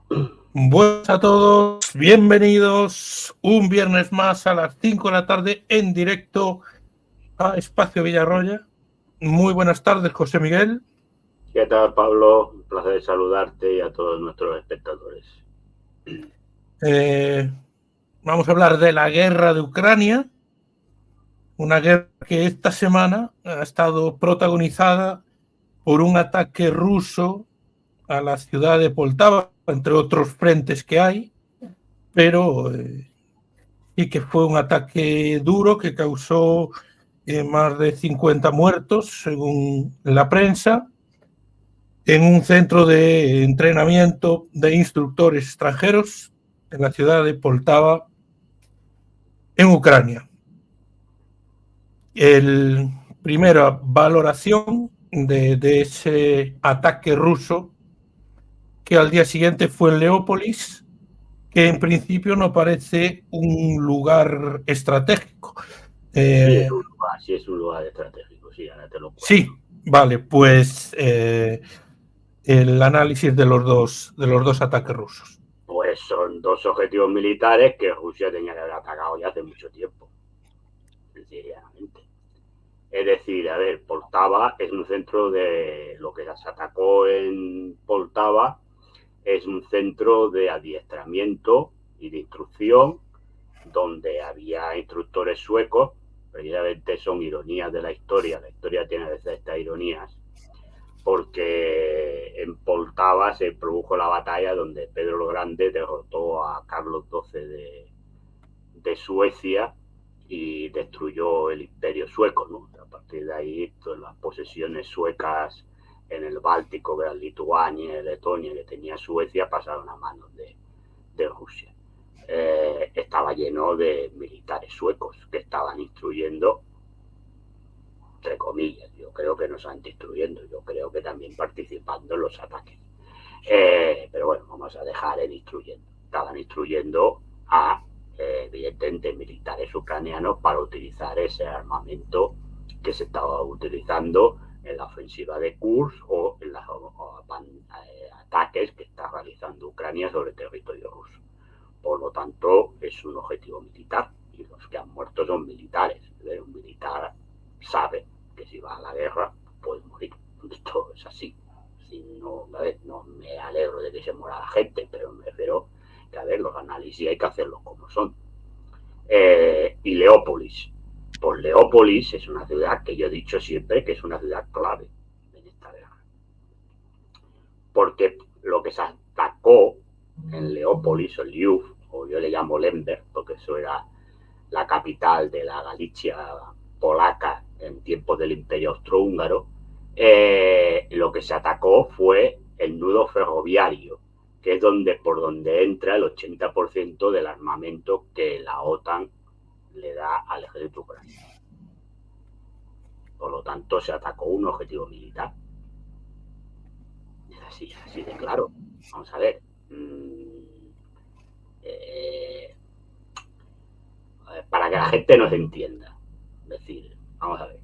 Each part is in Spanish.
Buenas a todos, bienvenidos un viernes más a las 5 de la tarde en directo a Espacio Villarroya. Muy buenas tardes, José Miguel. ¿Qué tal, Pablo? Un placer saludarte y a todos nuestros espectadores. Vamos a hablar de la guerra de Ucrania, una guerra que esta semana ha estado protagonizada por un ataque ruso a la ciudad de Poltava, entre otros frentes que hay, pero y que fue un ataque duro que causó más de 50 muertos, según la prensa, en un centro de entrenamiento de instructores extranjeros en la ciudad de Poltava, en Ucrania. El primera valoración de ese ataque ruso, que al día siguiente fue en Leópolis, que en principio no parece un lugar estratégico. Sí es un lugar estratégico, sí, ahora te lo cuento. Sí, vale, pues el análisis de los dos ataques rusos. Pues son dos objetivos militares que Rusia tenía que haber atacado ya hace mucho tiempo, sencillamente. Es decir, a ver, Poltava es un centro de lo que se atacó en Poltava, es un centro de adiestramiento y de instrucción donde había instructores suecos. Precisamente son ironías de la historia tiene a veces estas ironías, porque en Poltava se produjo la batalla donde Pedro el Grande derrotó a Carlos XII de Suecia y destruyó el imperio sueco, ¿no? A partir de ahí, todas las posesiones suecas en el Báltico, de Lituania, Letonia, que tenía Suecia, pasaron a manos de Rusia. Estaba lleno de militares suecos que estaban instruyendo, entre comillas, yo creo que no estaban instruyendo, yo creo que también participando en los ataques. Pero bueno, vamos a dejar el instruyendo. Estaban instruyendo a, evidentemente, militares ucranianos para utilizar ese armamento que se estaba utilizando en la ofensiva de Kursk o en los ataques que está realizando Ucrania sobre el territorio ruso. Por lo tanto, es un objetivo militar y los que han muerto son militares. Un militar sabe que si va a la guerra puede morir. Esto es así. Si no, a ver, no me alegro de que se muera la gente, pero me refiero que, a ver, los análisis hay que hacerlos como son. Y Leópolis. Pues Leópolis es una ciudad que yo he dicho siempre que es una ciudad clave en esta guerra. Porque lo que se atacó en Leópolis o Lviv, o yo le llamo Lemberg, porque eso era la capital de la Galicia polaca en tiempos del Imperio Austrohúngaro, lo que se atacó fue el nudo ferroviario, que es por donde entra el 80% del armamento que la OTAN le da al ejército ucraniano. Por lo tanto, se atacó un objetivo militar. Es así de claro. Vamos a ver. Para que la gente nos entienda. Es decir, vamos a ver.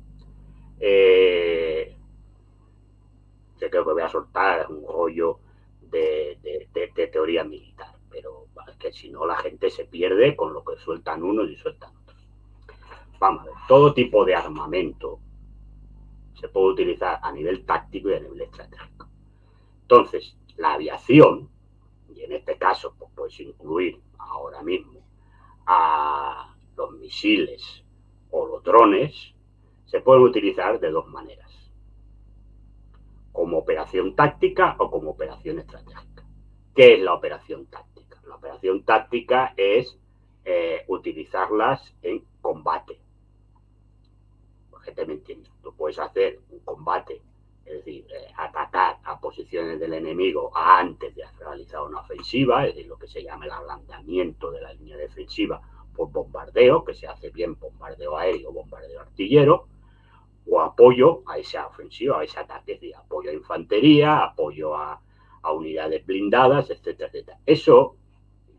Yo creo que voy a soltar un rollo de teoría militar, pero es que si no la gente se pierde con lo que sueltan unos y sueltan otros. Vamos a ver, todo tipo de armamento se puede utilizar a nivel táctico y a nivel estratégico. Entonces, la aviación, y en este caso pues puedes incluir ahora mismo a los misiles o los drones, se pueden utilizar de dos maneras: como operación táctica o como operación estratégica. ¿Qué es la operación táctica? La operación táctica es utilizarlas en combate. La gente me entiende. Tú puedes hacer un combate, es decir, atacar a posiciones del enemigo antes de realizar una ofensiva, es decir, lo que se llama el ablandamiento de la línea defensiva por bombardeo, que se hace bien bombardeo aéreo o bombardeo artillero, o apoyo a esa ofensiva, a ese ataque, es decir, apoyo a infantería, apoyo a unidades blindadas, etcétera, etcétera. Eso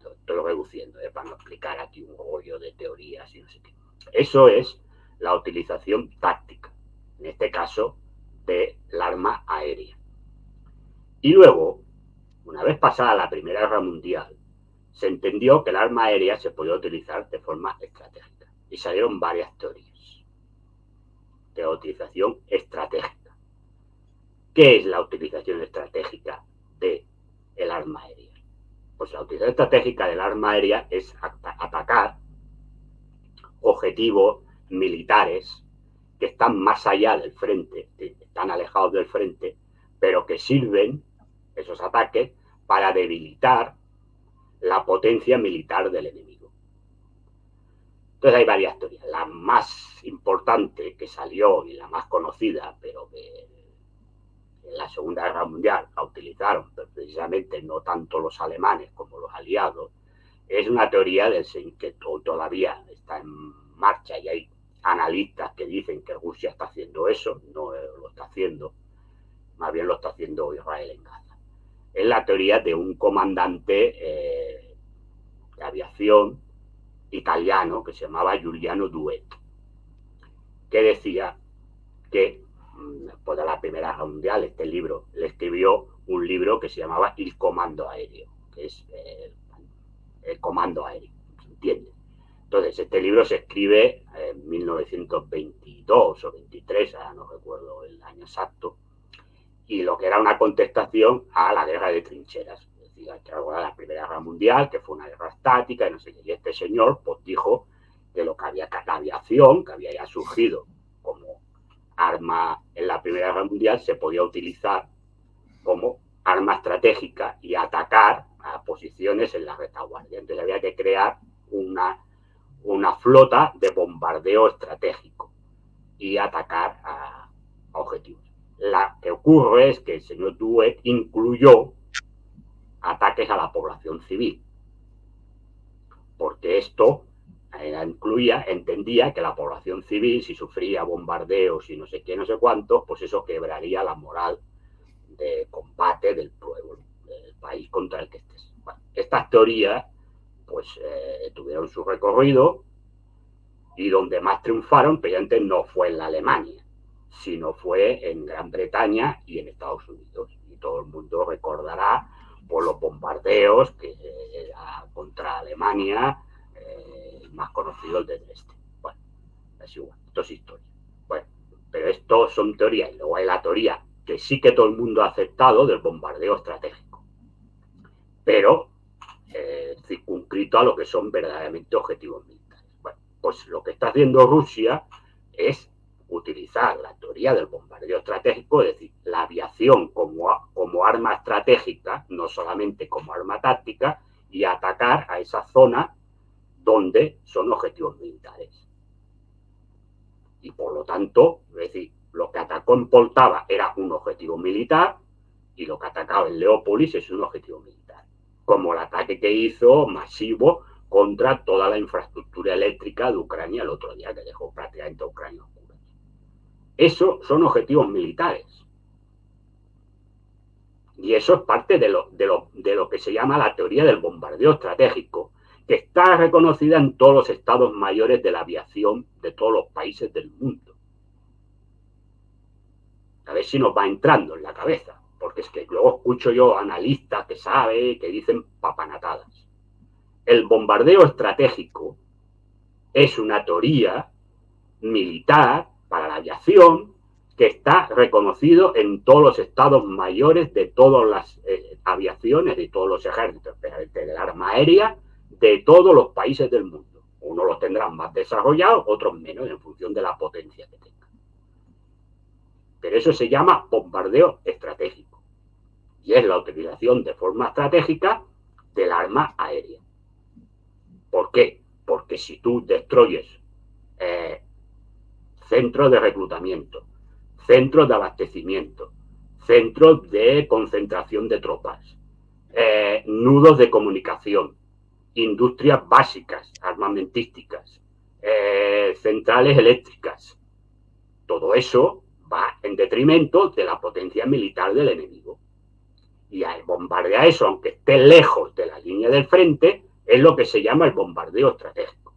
lo estoy reduciendo para no explicar aquí un rollo de teorías y no sé qué. Eso es la utilización táctica, en este caso del arma aérea. Y luego, una vez pasada la Primera Guerra Mundial, se entendió que el arma aérea se podía utilizar de forma estratégica y salieron varias teorías de la utilización estratégica. ¿Qué es la utilización estratégica del arma aérea? Pues la utilización estratégica del arma aérea es atacar objetivos militares que están más allá del frente, están alejados del frente, pero que sirven, esos ataques, para debilitar la potencia militar del enemigo. Entonces hay varias teorías. La más importante que salió y la más conocida, pero que en la Segunda Guerra Mundial la utilizaron, pero precisamente no tanto los alemanes como los aliados, es una teoría que todavía está en marcha y hay analistas que dicen que Rusia está haciendo eso, no lo está haciendo, más bien lo está haciendo Israel en Gaza. Es la teoría de un comandante de aviación italiano que se llamaba Giuliano Duet, que decía que después de la Primera Guerra Mundial, este libro, le escribió un libro que se llamaba El Comando Aéreo, que es el comando aéreo, ¿se entiende? Entonces, este libro se escribe en 1922 o 23, ahora no recuerdo el año exacto, y lo que era una contestación a la guerra de trincheras. Es decir, que era la Primera Guerra Mundial, que fue una guerra estática, y no sé qué. Y este señor pues dijo que lo que había, la aviación, que había ya surgido como arma en la Primera Guerra Mundial, se podía utilizar como arma estratégica y atacar a posiciones en la retaguardia. Entonces había que crear una flota de bombardeo estratégico y atacar a objetivos. Lo que ocurre es que el señor Duet incluyó ataques a la población civil, porque esto entendía que la población civil, si sufría bombardeos y no sé qué, no sé cuántos, pues eso quebraría la moral de combate del pueblo, del país contra el que estés. Bueno, estas teorías pues tuvieron su recorrido y donde más triunfaron, precisamente no fue en la Alemania, sino fue en Gran Bretaña y en Estados Unidos. Y todo el mundo recordará por los bombardeos que contra Alemania, más conocido el de Dresde. Bueno, es igual, esto es historia. Bueno, pero esto son teorías. Y luego hay la teoría que sí que todo el mundo ha aceptado del bombardeo estratégico, pero circunscrito a lo que son verdaderamente objetivos militares. Bueno, pues lo que está haciendo Rusia es utilizar la teoría del bombardeo estratégico, es decir, la aviación como arma estratégica, no solamente como arma táctica, y atacar a esa zona donde son objetivos militares. Y por lo tanto, es decir, lo que atacó en Poltava era un objetivo militar y lo que atacaba en Leópolis es un objetivo militar. Como el ataque que hizo masivo contra toda la infraestructura eléctrica de Ucrania el otro día, que dejó prácticamente a Ucrania oscura. Eso son objetivos militares. Y eso es parte de lo que se llama la teoría del bombardeo estratégico, que está reconocida en todos los estados mayores de la aviación de todos los países del mundo. A ver si nos va entrando en la cabeza, porque es que luego escucho yo analistas que saben, que dicen papanatadas. El bombardeo estratégico es una teoría militar para la aviación que está reconocido en todos los estados mayores de todas las aviaciones, de todos los ejércitos, del arma aérea, de todos los países del mundo. Unos los tendrán más desarrollados, otros menos, en función de la potencia que tengan. Pero eso se llama bombardeo estratégico. Y es la utilización de forma estratégica del arma aérea. ¿Por qué? Porque si tú destruyes centros de reclutamiento, centros de abastecimiento, centros de concentración de tropas, nudos de comunicación, industrias básicas, armamentísticas, centrales eléctricas, todo eso va en detrimento de la potencia militar del enemigo. Y al bombardear eso, aunque esté lejos de la línea del frente, es lo que se llama el bombardeo estratégico.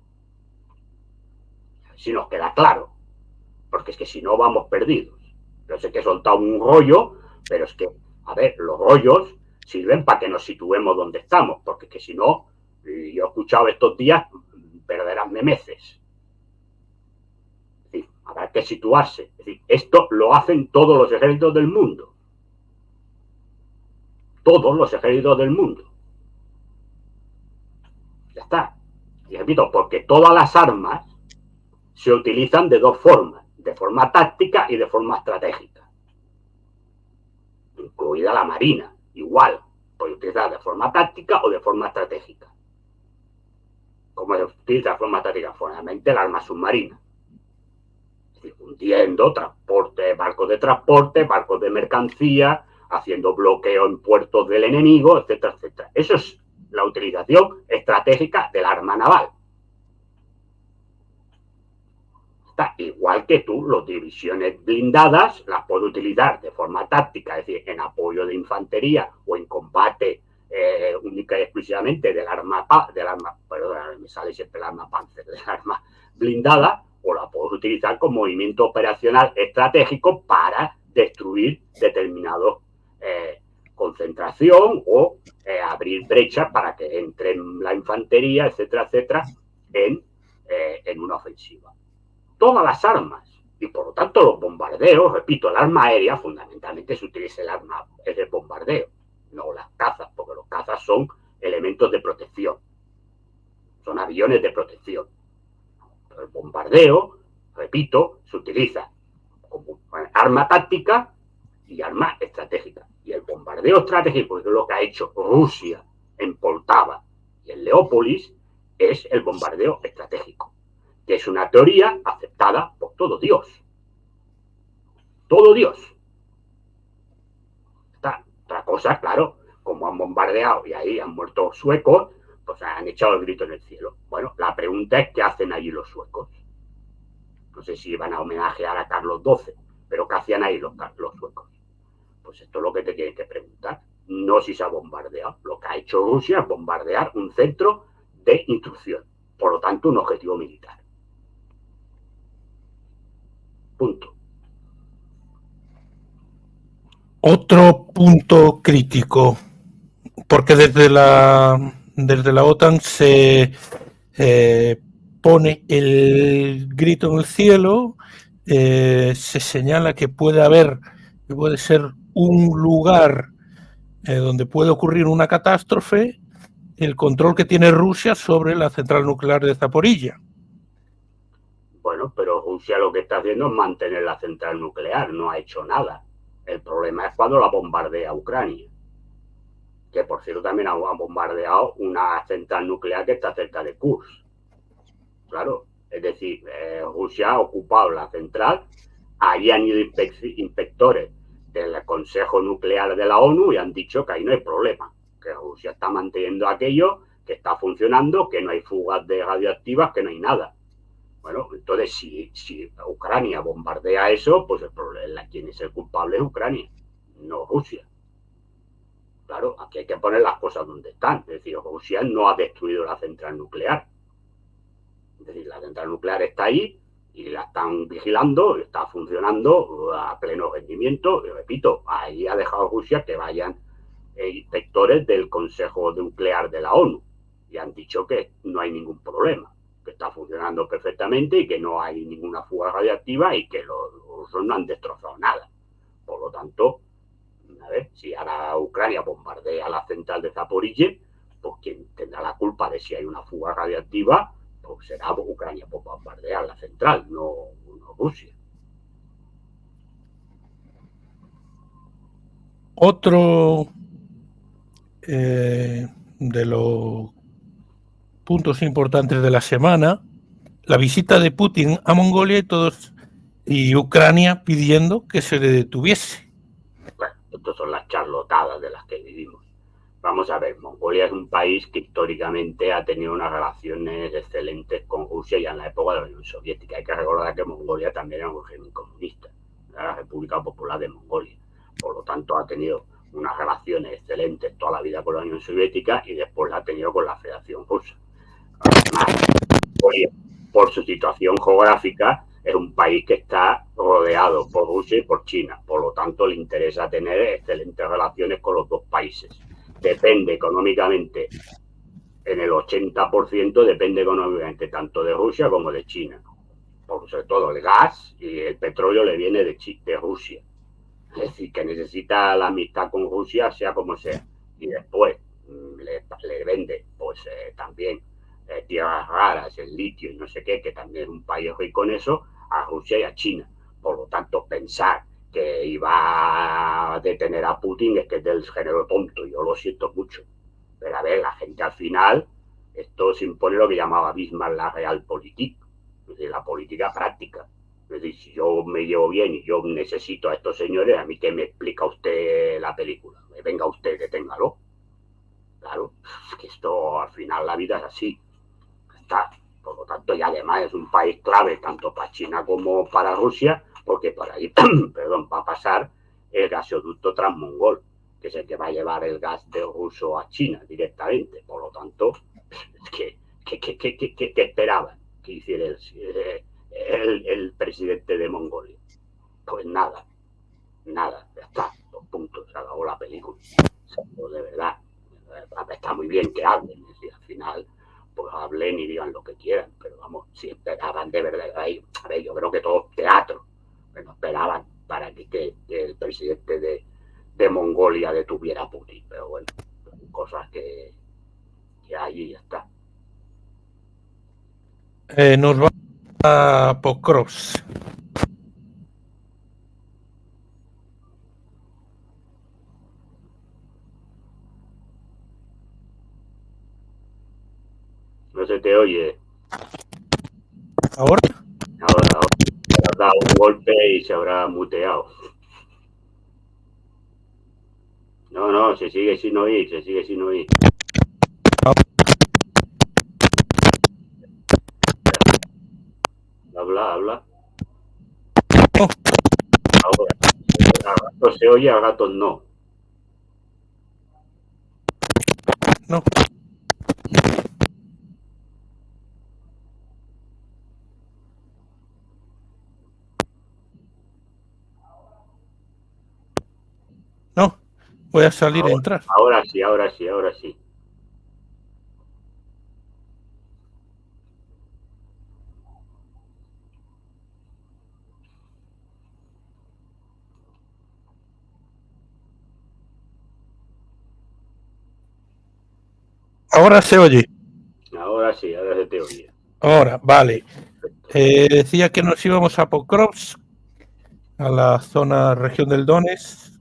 Si nos queda claro, porque es que si no vamos perdidos. Yo sé que he soltado un rollo, pero es que, a ver, los rollos sirven para que nos situemos donde estamos, porque es que si no, yo he escuchado estos días verdaderas memeces. Es decir, habrá que situarse. Es decir, esto lo hacen todos los ejércitos del mundo. Todos los ejércitos del mundo. Ya está. Y repito, porque todas las armas se utilizan de dos formas, de forma táctica y de forma estratégica. Incluida la marina, igual, puede utilizar de forma táctica o de forma estratégica. ¿Cómo se utiliza de forma táctica? Fundamentalmente el arma submarina. Es decir, hundiendo transporte, barcos de mercancía, haciendo bloqueo en puertos del enemigo, etcétera, etcétera. Eso es la utilización estratégica del arma naval. Está igual que tú, las divisiones blindadas las puedes utilizar de forma táctica, es decir, en apoyo de infantería o en combate única y exclusivamente del arma Panzer, del arma blindada, o la puedes utilizar como movimiento operacional estratégico para destruir determinados concentración o abrir brechas para que entre la infantería, etcétera, etcétera, en una ofensiva. Todas las armas y por lo tanto los bombardeos, repito, el arma aérea fundamentalmente se utiliza el bombardeo, no las cazas, porque los cazas son elementos de protección, son aviones de protección. Pero el bombardeo, repito, se utiliza como arma táctica y arma estratégica. Y el bombardeo estratégico, que es lo que ha hecho Rusia en Poltava y en Leópolis, es el bombardeo estratégico, que es una teoría aceptada por todo Dios. Todo Dios. Otra cosa, claro, como han bombardeado y ahí han muerto suecos, pues han echado el grito en el cielo. Bueno, la pregunta es, ¿qué hacen allí los suecos? No sé si van a homenajear a Carlos XII, pero ¿qué hacían ahí los suecos? Pues esto es lo que te tienes que preguntar. No si se ha bombardeado. Lo que ha hecho Rusia es bombardear un centro de instrucción. Por lo tanto, un objetivo militar. Punto. Otro punto crítico, porque desde la OTAN se pone el grito en el cielo, se señala que puede ser un lugar donde puede ocurrir una catástrofe, el control que tiene Rusia sobre la central nuclear de Zaporilla. Bueno, pero Rusia lo que está haciendo es mantener la central nuclear, no ha hecho nada. El problema es cuando la bombardea Ucrania, que por cierto también ha bombardeado una central nuclear que está cerca de Kursk. Claro, es decir, Rusia ha ocupado la central, ahí han ido inspectores del Consejo Nuclear de la ONU y han dicho que ahí no hay problema, que Rusia está manteniendo aquello, que está funcionando, que no hay fugas de radioactivas, que no hay nada. Bueno, entonces si Ucrania bombardea eso, pues el problema, quien es el culpable es Ucrania, no Rusia. Claro, aquí hay que poner las cosas donde están. Es decir, Rusia no ha destruido la central nuclear. Es decir, la central nuclear está ahí y la están vigilando, está funcionando a pleno rendimiento. Y repito, ahí ha dejado Rusia que vayan inspectores del Consejo Nuclear de la ONU y han dicho que no hay ningún problema, que está funcionando perfectamente y que no hay ninguna fuga radiactiva y que los rusos no han destrozado nada. Por lo tanto, a ver, si ahora Ucrania bombardea la central de Zaporilla, pues quien tendrá la culpa de si hay una fuga radiactiva, pues será Ucrania por bombardear la central, no Rusia. Otro de los puntos importantes de la semana, la visita de Putin a Mongolia y Ucrania pidiendo que se le detuviese. Bueno, estas son las charlotadas de las que vivimos. Vamos a ver, Mongolia es un país que históricamente ha tenido unas relaciones excelentes con Rusia ya en la época de la Unión Soviética. Hay que recordar que Mongolia también era un régimen comunista, la República Popular de Mongolia. Por lo tanto, ha tenido unas relaciones excelentes toda la vida con la Unión Soviética y después la ha tenido con la Federación Rusa. Además, Mongolia, por su situación geográfica, es un país que está rodeado por Rusia y por China. Por lo tanto, le interesa tener excelentes relaciones con los dos países. depende económicamente, en el 80% depende económicamente tanto de Rusia como de China. Por sobre todo el gas y el petróleo le viene de Rusia. Es decir, que necesita la amistad con Rusia, sea como sea. Y después le vende, pues también tierras raras, el litio y no sé qué, que también es un país rico en eso, a Rusia y a China. Por lo tanto, pensar que iba a detener a Putin es que es del género tonto. Yo lo siento mucho. Pero a ver, la gente al final, esto se impone lo que llamaba Bismarck la realpolitik, es decir, la política práctica. Es decir, si yo me llevo bien y yo necesito a estos señores, a mí que me explica usted la película. Venga usted, que téngalo. Claro, es que esto al final la vida es así. Está. Por lo tanto, y además es un país clave tanto para China como para Rusia, porque por ahí, perdón, va a pasar el gasoducto transmongol, que es el que va a llevar el gas de ruso a China directamente. Por lo tanto, ¿qué esperaban que hiciera el presidente de Mongolia? Pues nada, ya está, 2 puntos, se acabó la película. De verdad, está muy bien que hablen, es decir, al final, pues hablen y digan lo que quieran, pero vamos, si esperaban de verdad, a ver, yo creo que todo teatro, pero esperaban para que el presidente de Mongolia detuviera a Putin, pero bueno, cosas que hay y ya está. Nos va a Pokrovsk. No se te oye. ¿Ahora? Ahora ha dado un golpe y se habrá muteado. No, se sigue sin oír, se sigue sin oír. Habla. No. Ahora, a gatos se oye, a gatos no. No. No. Voy a salir Ahora, a entrar. ahora sí. Ahora se oye. Ahora se te oye. Ahora, vale. Decía que nos íbamos a Pokrovsk, a la zona región del Donetsk,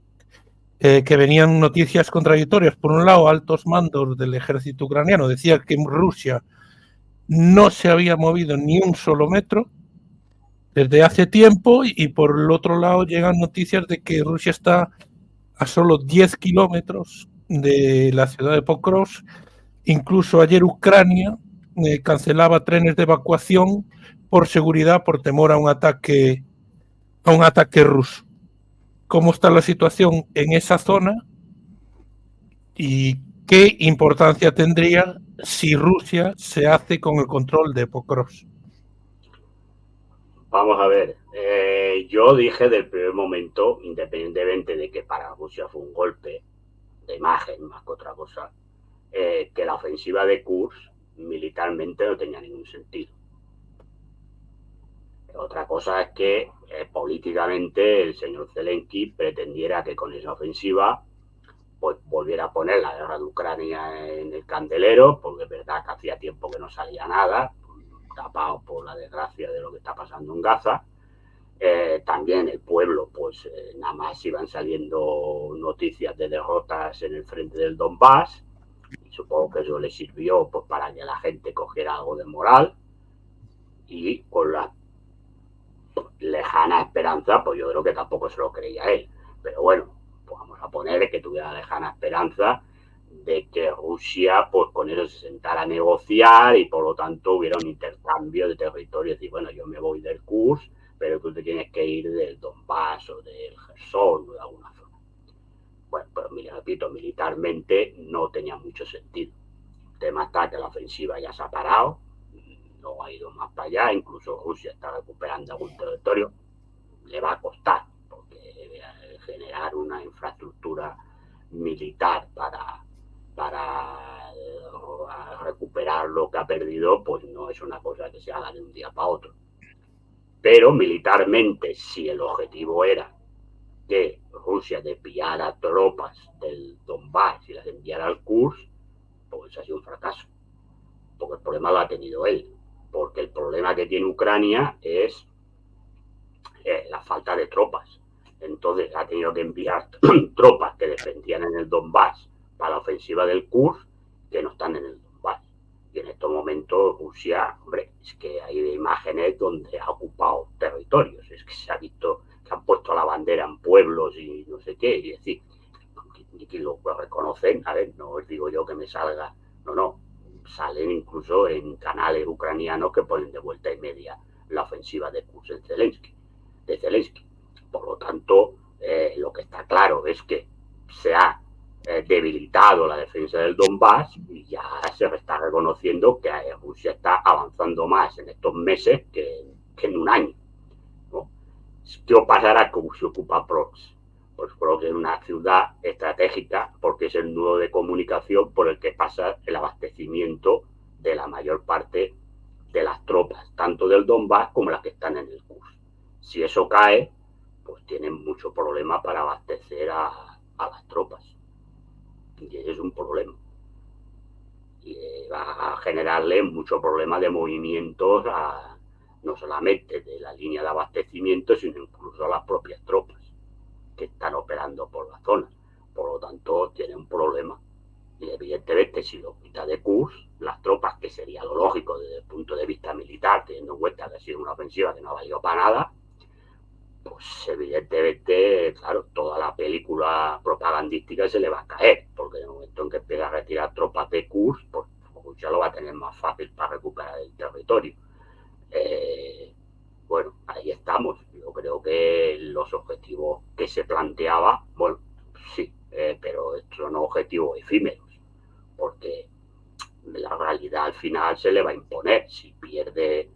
que venían noticias contradictorias. Por un lado, altos mandos del ejército ucraniano decían que Rusia no se había movido ni un solo metro desde hace tiempo, y por el otro lado llegan noticias de que Rusia está a solo 10 kilómetros de la ciudad de Pokrovsk. Incluso ayer Ucrania cancelaba trenes de evacuación por seguridad, por temor a un ataque ruso. ¿Cómo está la situación en esa zona y qué importancia tendría si Rusia se hace con el control de Pokrovsk? Vamos a ver. Yo dije del primer momento, independientemente de que para Rusia fue un golpe de imagen más que otra cosa, que la ofensiva de Kursk militarmente no tenía ningún sentido. Otra cosa es que políticamente el señor Zelensky pretendiera que con esa ofensiva pues volviera a poner la guerra de Ucrania en el candelero, porque es verdad que hacía tiempo que no salía nada, tapado por la desgracia de lo que está pasando en Gaza. También el pueblo, pues nada más iban saliendo noticias de derrotas en el frente del Donbass, y supongo que eso le sirvió pues para que la gente cogiera algo de moral, y con la lejana esperanza, pues yo creo que tampoco se lo creía él, pero bueno, pues vamos a poner que tuviera la lejana esperanza de que Rusia pues con eso se sentara a negociar y por lo tanto hubiera un intercambio de territorio, es decir, bueno, yo me voy del Kursk, pero tú te tienes que ir del Donbass o del Gerson o de alguna zona. Bueno, pero mira, repito, militarmente no tenía mucho sentido. El tema está que la ofensiva ya se ha parado, no ha ido más para allá, incluso Rusia está recuperando algún territorio, le va a costar, porque generar una infraestructura militar a recuperar lo que ha perdido, pues no es una cosa que se haga de un día para otro. Pero militarmente, si el objetivo era que Rusia desviara tropas del Donbass y las enviara al Kursk, pues ha sido un fracaso. Porque el problema lo ha tenido él. Porque el problema que tiene Ucrania es la falta de tropas. Entonces ha tenido que enviar tropas que defendían en el Donbass para la ofensiva del Kursk, que no están en el Donbass. Y en estos momentos Rusia, hombre, es que hay imágenes donde ha ocupado territorios. Es que se ha visto que han puesto la bandera en pueblos y no sé qué. Y es decir, que lo reconocen, a ver, no os digo yo que me salga, no, salen incluso en canales ucranianos que ponen de vuelta y media la ofensiva de Kursk de Zelensky. Por lo tanto, lo que está claro es que se ha debilitado la defensa del Donbass y ya se está reconociendo que Rusia está avanzando más en estos meses que en un año, ¿no? ¿Qué pasará como se ocupa Prox? Pues Prox es una ciudad estratégica porque es el nudo de comunicación por el que pasa el abastecimiento de la mayor parte de las tropas, tanto del Donbass como las que están en el Kursk. Si eso cae, pues tienen mucho problema para abastecer a las tropas. Y ese es un problema. Y va a generarle mucho problema de movimientos no solamente de la línea de abastecimiento, sino incluso a las propias tropas que están operando por la zona. Por lo tanto, tiene un problema. Y evidentemente, si lo quita de Kursk, las tropas, que sería lo lógico desde el punto de vista militar, teniendo en cuenta que ha sido una ofensiva que no ha valido para nada, pues evidentemente, claro, toda la película propagandística se le va a caer, porque en el momento en que empieza a retirar tropas de Kursk, pues ya lo va a tener más fácil para recuperar el territorio. Bueno, ahí estamos. Yo creo que los objetivos que se planteaba, bueno, sí, pero estos son objetivos efímeros, porque la realidad al final se le va a imponer. Si pierde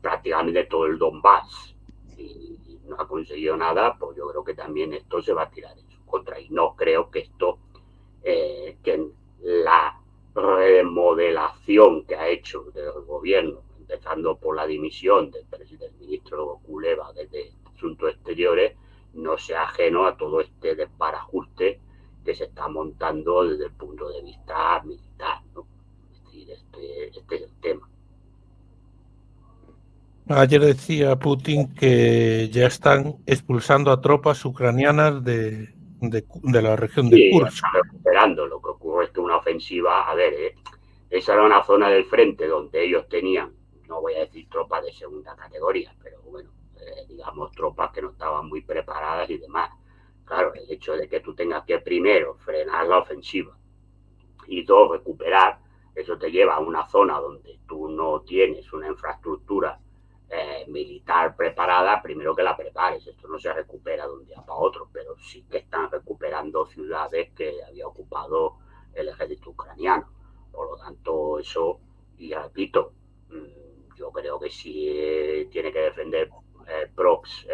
prácticamente todo el Donbass y no ha conseguido nada, pues yo creo que también esto se va a tirar en su contra. Y no creo que esto, que la remodelación que ha hecho del gobierno, empezando por la dimisión del ministro Kuleva desde Asuntos Exteriores, no sea ajeno a todo este desbarajuste que se está montando desde el punto de vista militar, ¿no? Es decir, este es el tema. Ayer decía Putin que ya están expulsando a tropas ucranianas de la región de Sí, Kursk. está recuperando. Lo que ocurre es que una ofensiva, a ver, esa era una zona del frente donde ellos tenían, no voy a decir tropas de segunda categoría, pero bueno, digamos tropas que no estaban muy preparadas y demás. Claro, el hecho de que tú tengas que primero frenar la ofensiva y dos, recuperar, eso te lleva a una zona donde tú no tienes una infraestructura militar preparada, primero que la prepares. Esto no se recupera de un día para otro, pero sí que están recuperando ciudades que había ocupado el ejército ucraniano. Por lo tanto, eso, y repito, yo creo que sí tiene que defender Prox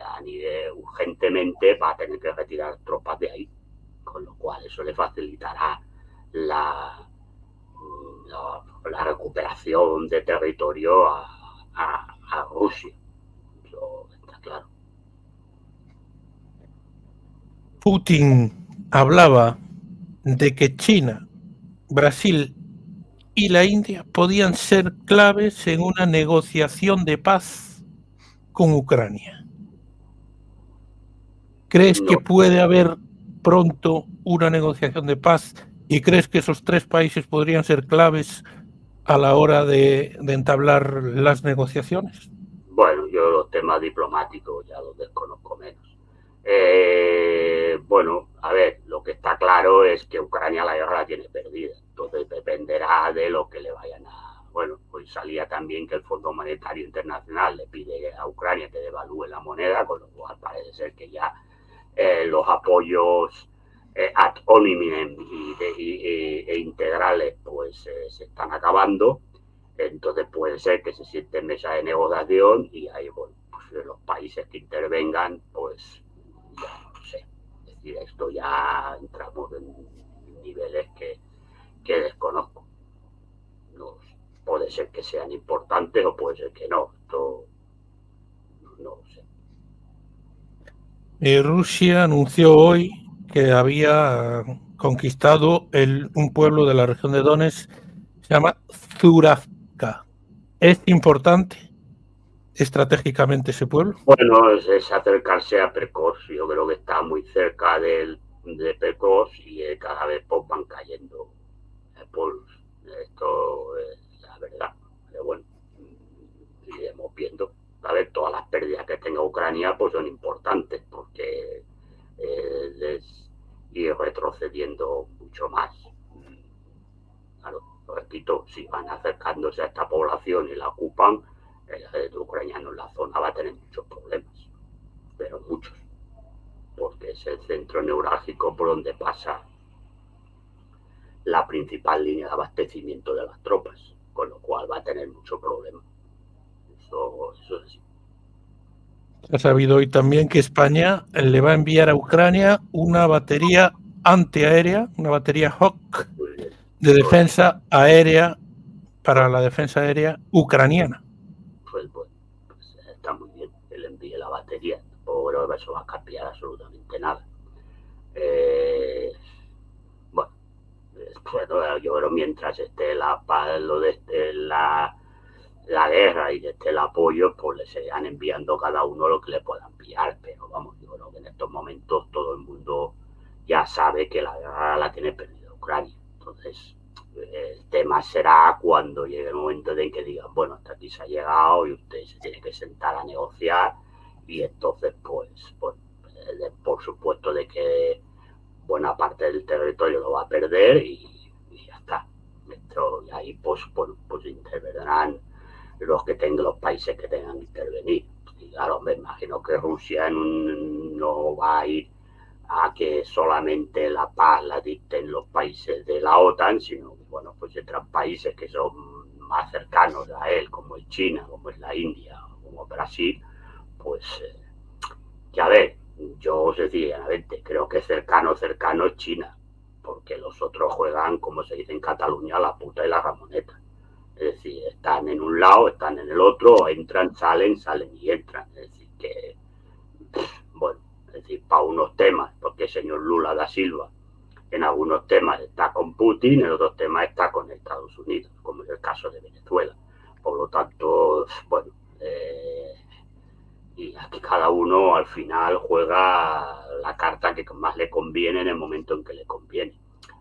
a nivel urgentemente, va a tener que retirar tropas de ahí, con lo cual eso le facilitará la, la recuperación de territorio a Rusia. Eso está claro. Putin hablaba de que China, Brasil y la India podían ser claves en una negociación de paz con Ucrania. ¿Crees que No, puede haber pronto una negociación de paz y crees que esos tres países podrían ser claves a la hora de entablar las negociaciones? bueno, yo los temas diplomáticos ya los desconozco menos. Bueno, a ver, lo que está claro es que Ucrania la guerra la tiene perdida, entonces dependerá de lo que le vayan a... Bueno, pues salía también que el Fondo Monetario Internacional le pide a Ucrania que devalúe la moneda, con lo cual parece ser que ya los apoyos ad hominem e integrales pues se están acabando. Entonces puede ser que se siente en mesa de negociación y ahí, bueno, pues los países que intervengan, pues ya no sé. Es decir, esto ya entramos en niveles que puede ser que no. Esto no lo sé. Rusia anunció hoy que había conquistado un pueblo de la región de Donetsk, se llama Zuravka. ¿Es importante estratégicamente ese pueblo? Bueno, es acercarse a Prekos. Yo creo que está muy cerca de Prekos y cada vez pues, van cayendo pueblos. Esto es la verdad. Pero bueno, iremos viendo. A ver, todas las pérdidas que tenga Ucrania pues son importantes porque es ir retrocediendo mucho más. Claro, lo repito, si van acercándose a esta población y la ocupan, el ejército ucraniano en la zona va a tener muchos problemas, pero muchos, porque es el centro neurálgico por donde pasa la principal línea de abastecimiento de las tropas, con lo cual va a tener mucho problema. Eso es así. Se ha sabido hoy también que España le va a enviar a Ucrania una batería antiaérea, una batería Hawk de defensa aérea para la defensa aérea ucraniana. Pues está muy bien que le envíe la batería, tampoco creo que eso va a cambiar absolutamente nada. Bueno, bueno, yo creo mientras esté la paz, lo de la guerra y esté el apoyo, pues le seguirán enviando cada uno lo que le pueda enviar, pero vamos, yo creo que en estos momentos todo el mundo ya sabe que la guerra la tiene perdida Ucrania. Entonces, el tema será cuando llegue el momento en que digan, bueno, hasta aquí se ha llegado y usted se tiene que sentar a negociar y entonces, pues por supuesto de que buena parte del territorio lo va a perder y ya está. Esto, y ahí pues intervendrán los países que tengan que intervenir. Y claro, me imagino que Rusia no va a ir a que solamente la paz la dicten los países de la OTAN, sino que, bueno, pues otros países que son más cercanos a él, como es China, como es la India, como Brasil, pues que a ver, yo sencillamente creo que cercano es China, porque los otros juegan, como se dice en Cataluña, la puta y la ramoneta. Es decir, están en un lado, están en el otro, entran, salen y entran. Es decir, que, bueno, es decir, para unos temas, porque el señor Lula da Silva en algunos temas está con Putin, en otros temas está con Estados Unidos, como es el caso de Venezuela. Por lo tanto, bueno, y aquí cada uno al final juega la carta que más le conviene en el momento en que le conviene.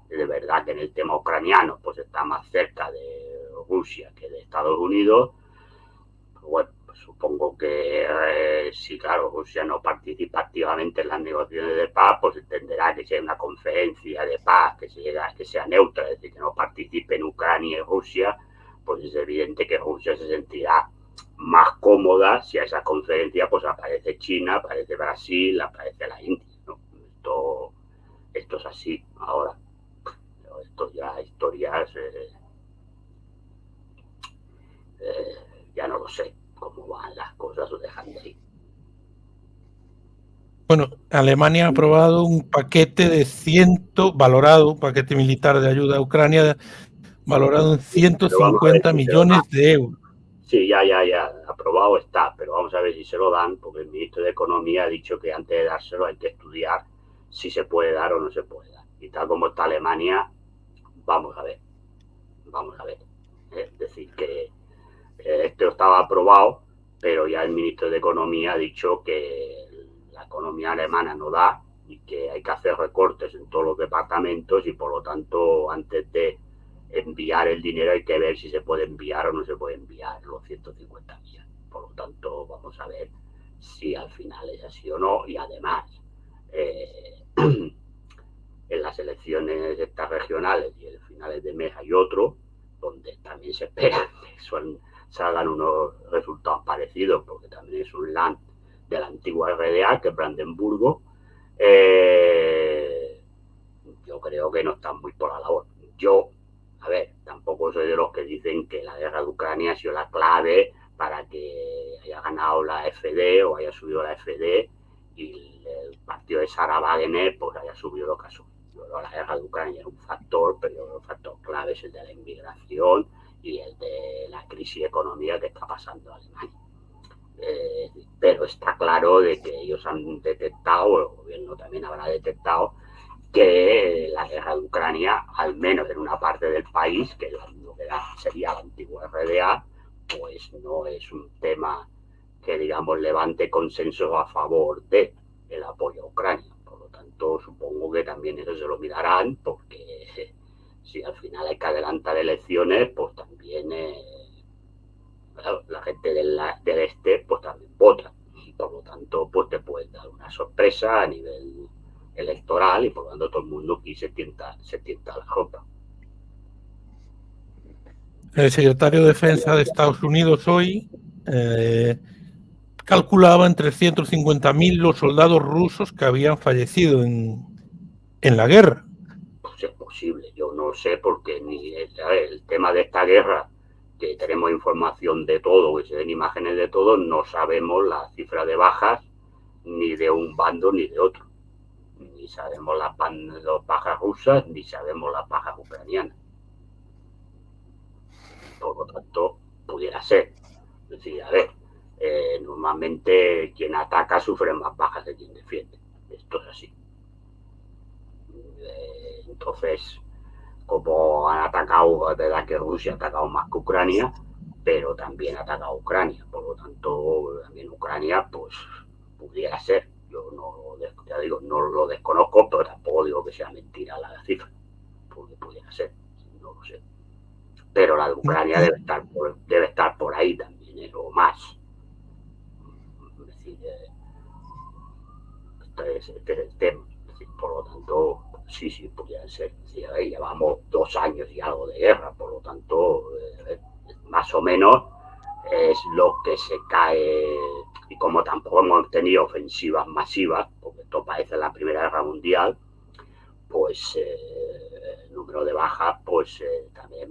De verdad que en el tema ucraniano pues está más cerca de Rusia que de Estados Unidos. Bueno, pues supongo que si claro, Rusia no participa activamente en las negociaciones de paz, pues entenderá que si hay una conferencia de paz que sea neutra, es decir, que no participe en Ucrania y Rusia, pues es evidente que Rusia se sentirá más cómoda si a esa conferencia pues aparece China, aparece Brasil, aparece la India, ¿no? Esto es así ahora. Esto ya historias ya no lo sé cómo van las cosas o dejan de ir. Bueno, Alemania ha aprobado un paquete valorado, un paquete militar de ayuda a Ucrania, valorado en 150 millones de euros. Sí, ya, aprobado está, pero vamos a ver si se lo dan, porque el ministro de Economía ha dicho que antes de dárselo hay que estudiar si se puede dar o no se puede dar. Y tal como está Alemania, vamos a ver. Es decir, que esto estaba aprobado, pero ya el ministro de Economía ha dicho que la economía alemana no da y que hay que hacer recortes en todos los departamentos y por lo tanto antes de enviar el dinero hay que ver si se puede enviar o no se puede enviar los 150 millones. Por lo tanto, vamos a ver si al final es así o no y además en las elecciones estas regionales y en finales de mes hay otro donde también se espera que salgan unos resultados parecidos, porque también es un land de la antigua RDA, que es Brandenburgo. Yo creo que no están muy por la labor. Yo, a ver, tampoco soy de los que dicen que la guerra de Ucrania ha sido la clave para que haya ganado la FD o haya subido la FD y el partido de Sarah Wagener pues haya subido lo que ha subido. La guerra de Ucrania es un factor, pero el factor clave es el de la inmigración y el de la crisis económica que está pasando Alemania. Pero está claro de que ellos han detectado, el gobierno también habrá detectado, que la guerra de Ucrania, al menos en una parte del país, que lo que sería la antigua RDA, pues no es un tema que, digamos, levante consenso a favor de el apoyo a Ucrania. Por lo tanto, supongo que también eso se lo mirarán, porque si al final hay que adelantar elecciones, pues también la gente del este pues también vota. Y por lo tanto, pues te pueden dar una sorpresa a nivel electoral y por lo tanto todo el mundo aquí se tienta la ropa. El secretario de Defensa de Estados Unidos hoy calculaba en 350.000 los soldados rusos que habían fallecido en la guerra. Pues es posible, yo no sé porque ni el tema de esta guerra, que tenemos información de todo, que se den imágenes de todo, no sabemos la cifra de bajas ni de un bando ni de otro. Ni sabemos las bajas rusas, ni sabemos las bajas ucranianas. Por lo tanto, pudiera ser. Es decir, a ver, normalmente quien ataca sufre más bajas de quien defiende. Esto es así. Entonces, como han atacado, es verdad que Rusia ha atacado más que Ucrania, pero también ha atacado a Ucrania. Por lo tanto, también Ucrania, pues, pudiera ser. Yo no, ya digo, no lo desconozco, pero tampoco digo que sea mentira la cifra. Porque pudiera ser, no lo sé. Pero la de Ucrania debe estar por ahí también, o más. Es decir, este es el tema. Es decir, por lo tanto, sí, pudiera ser. Es decir, llevamos 2 años y algo de guerra, por lo tanto, más o menos es lo que se cae. Y como tampoco hemos tenido ofensivas masivas, porque esto parece la Primera Guerra Mundial, pues el número de bajas pues también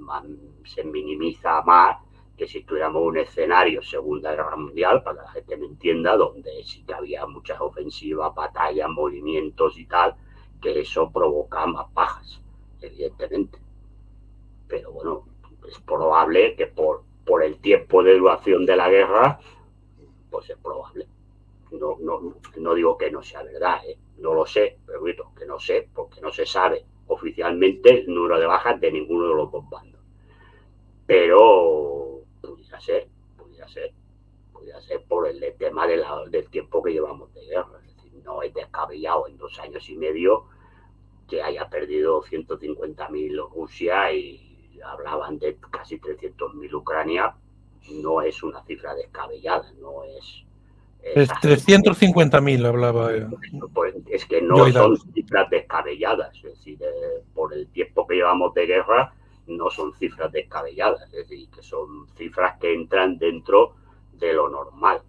se minimiza más que si estuviéramos en un escenario Segunda Guerra Mundial, para que la gente me entienda, donde sí que había muchas ofensivas, batallas, movimientos y tal, que eso provoca más bajas, evidentemente. Pero bueno, es probable que por el tiempo de duración de la guerra, pues es probable. No digo que no sea verdad, no lo sé, pero que no sé, porque no se sabe oficialmente el número de bajas de ninguno de los dos bandos. Pero pudiera ser por el tema del tiempo que llevamos de guerra. Es decir, no es descabellado en 2 años y medio que haya perdido 150.000 Rusia y hablaban de casi 300.000 Ucrania. No es una cifra descabellada, no es 350.000 hablaba. Es que no son cifras descabelladas, es decir, por el tiempo que llevamos de guerra, no son cifras descabelladas, es decir, que son cifras que entran dentro de lo normal.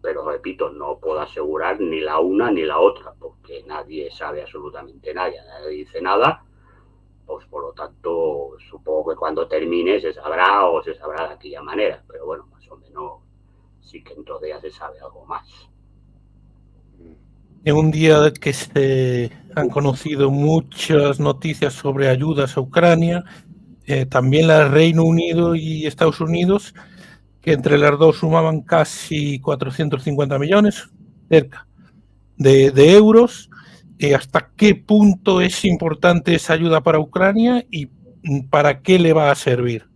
Pero repito, no puedo asegurar ni la una ni la otra, porque nadie sabe absolutamente nada, nadie dice nada, pues por lo tanto, supongo que cuando termine se sabrá o se sabrá de aquella manera, pero bueno, más o menos sí que entonces ya se sabe algo más. En un día que se han conocido muchas noticias sobre ayudas a Ucrania, también la Reino Unido y Estados Unidos, que entre las dos sumaban casi 450 millones, cerca, de euros. ¿Hasta qué punto es importante esa ayuda para Ucrania y para qué le va a servir?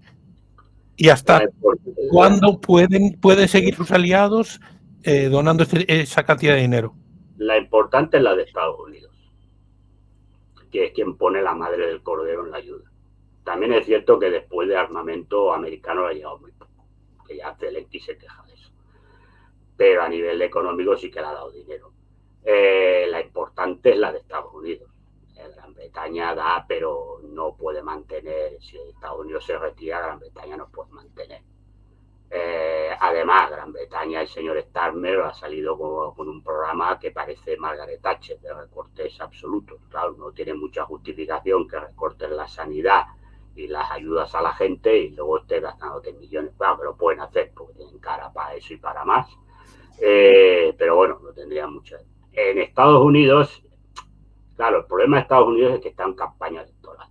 ¿Y hasta cuándo pueden seguir sus aliados donando esa cantidad de dinero? La importante es la de Estados Unidos, que es quien pone la madre del cordero en la ayuda. También es cierto que después de armamento americano le ha llegado muy poco, que ya Zelensky se queja de eso. Pero a nivel económico sí que le ha dado dinero. La importante es la de Estados Unidos. Gran Bretaña da, pero no puede mantener. Si Estados Unidos se retira, Gran Bretaña no puede mantener. Además, Gran Bretaña, el señor Starmer ha salido con un programa que parece Margaret Thatcher, de recortes absolutos. Claro, no tiene mucha justificación que recortes la sanidad y las ayudas a la gente y luego esté gastándote millones. Claro, que lo pueden hacer porque tienen cara para eso y para más. Pero bueno, no tendría mucho. En Estados Unidos, claro, el problema de Estados Unidos es que está en campaña electoral.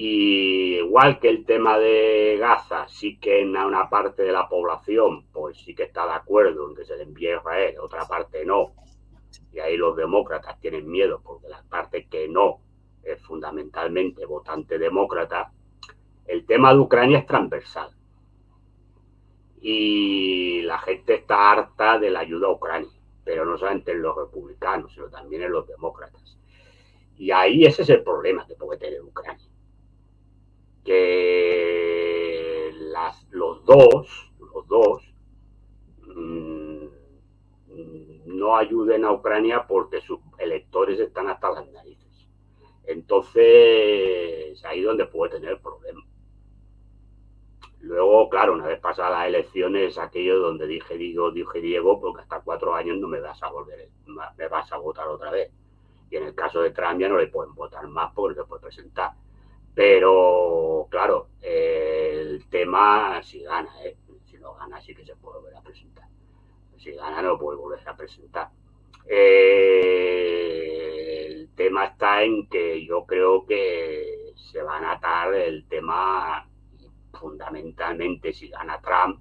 Y igual que el tema de Gaza, sí que en una parte de la población, pues sí que está de acuerdo en que se le envíe a Israel, otra parte no. Y ahí los demócratas tienen miedo, porque la parte que no es fundamentalmente votante demócrata. El tema de Ucrania es transversal. Y la gente está harta de la ayuda a Ucrania, pero no solamente en los republicanos, sino también en los demócratas. Y ahí ese es el problema que puede tener Ucrania. Que los dos no ayuden a Ucrania porque sus electores están hasta las narices. Entonces, ahí es donde puede tener el problema. Luego, claro, una vez pasadas las elecciones, aquello donde dije Diego, porque hasta 4 años no me vas a votar otra vez. Y en el caso de Trump ya no le pueden votar más porque no se puede presentar. Pero, claro, el tema, si gana, si no gana, sí que se puede volver a presentar. Si gana, no puede volver a presentar. El tema está en que yo creo que se va a atar el tema fundamentalmente si gana Trump,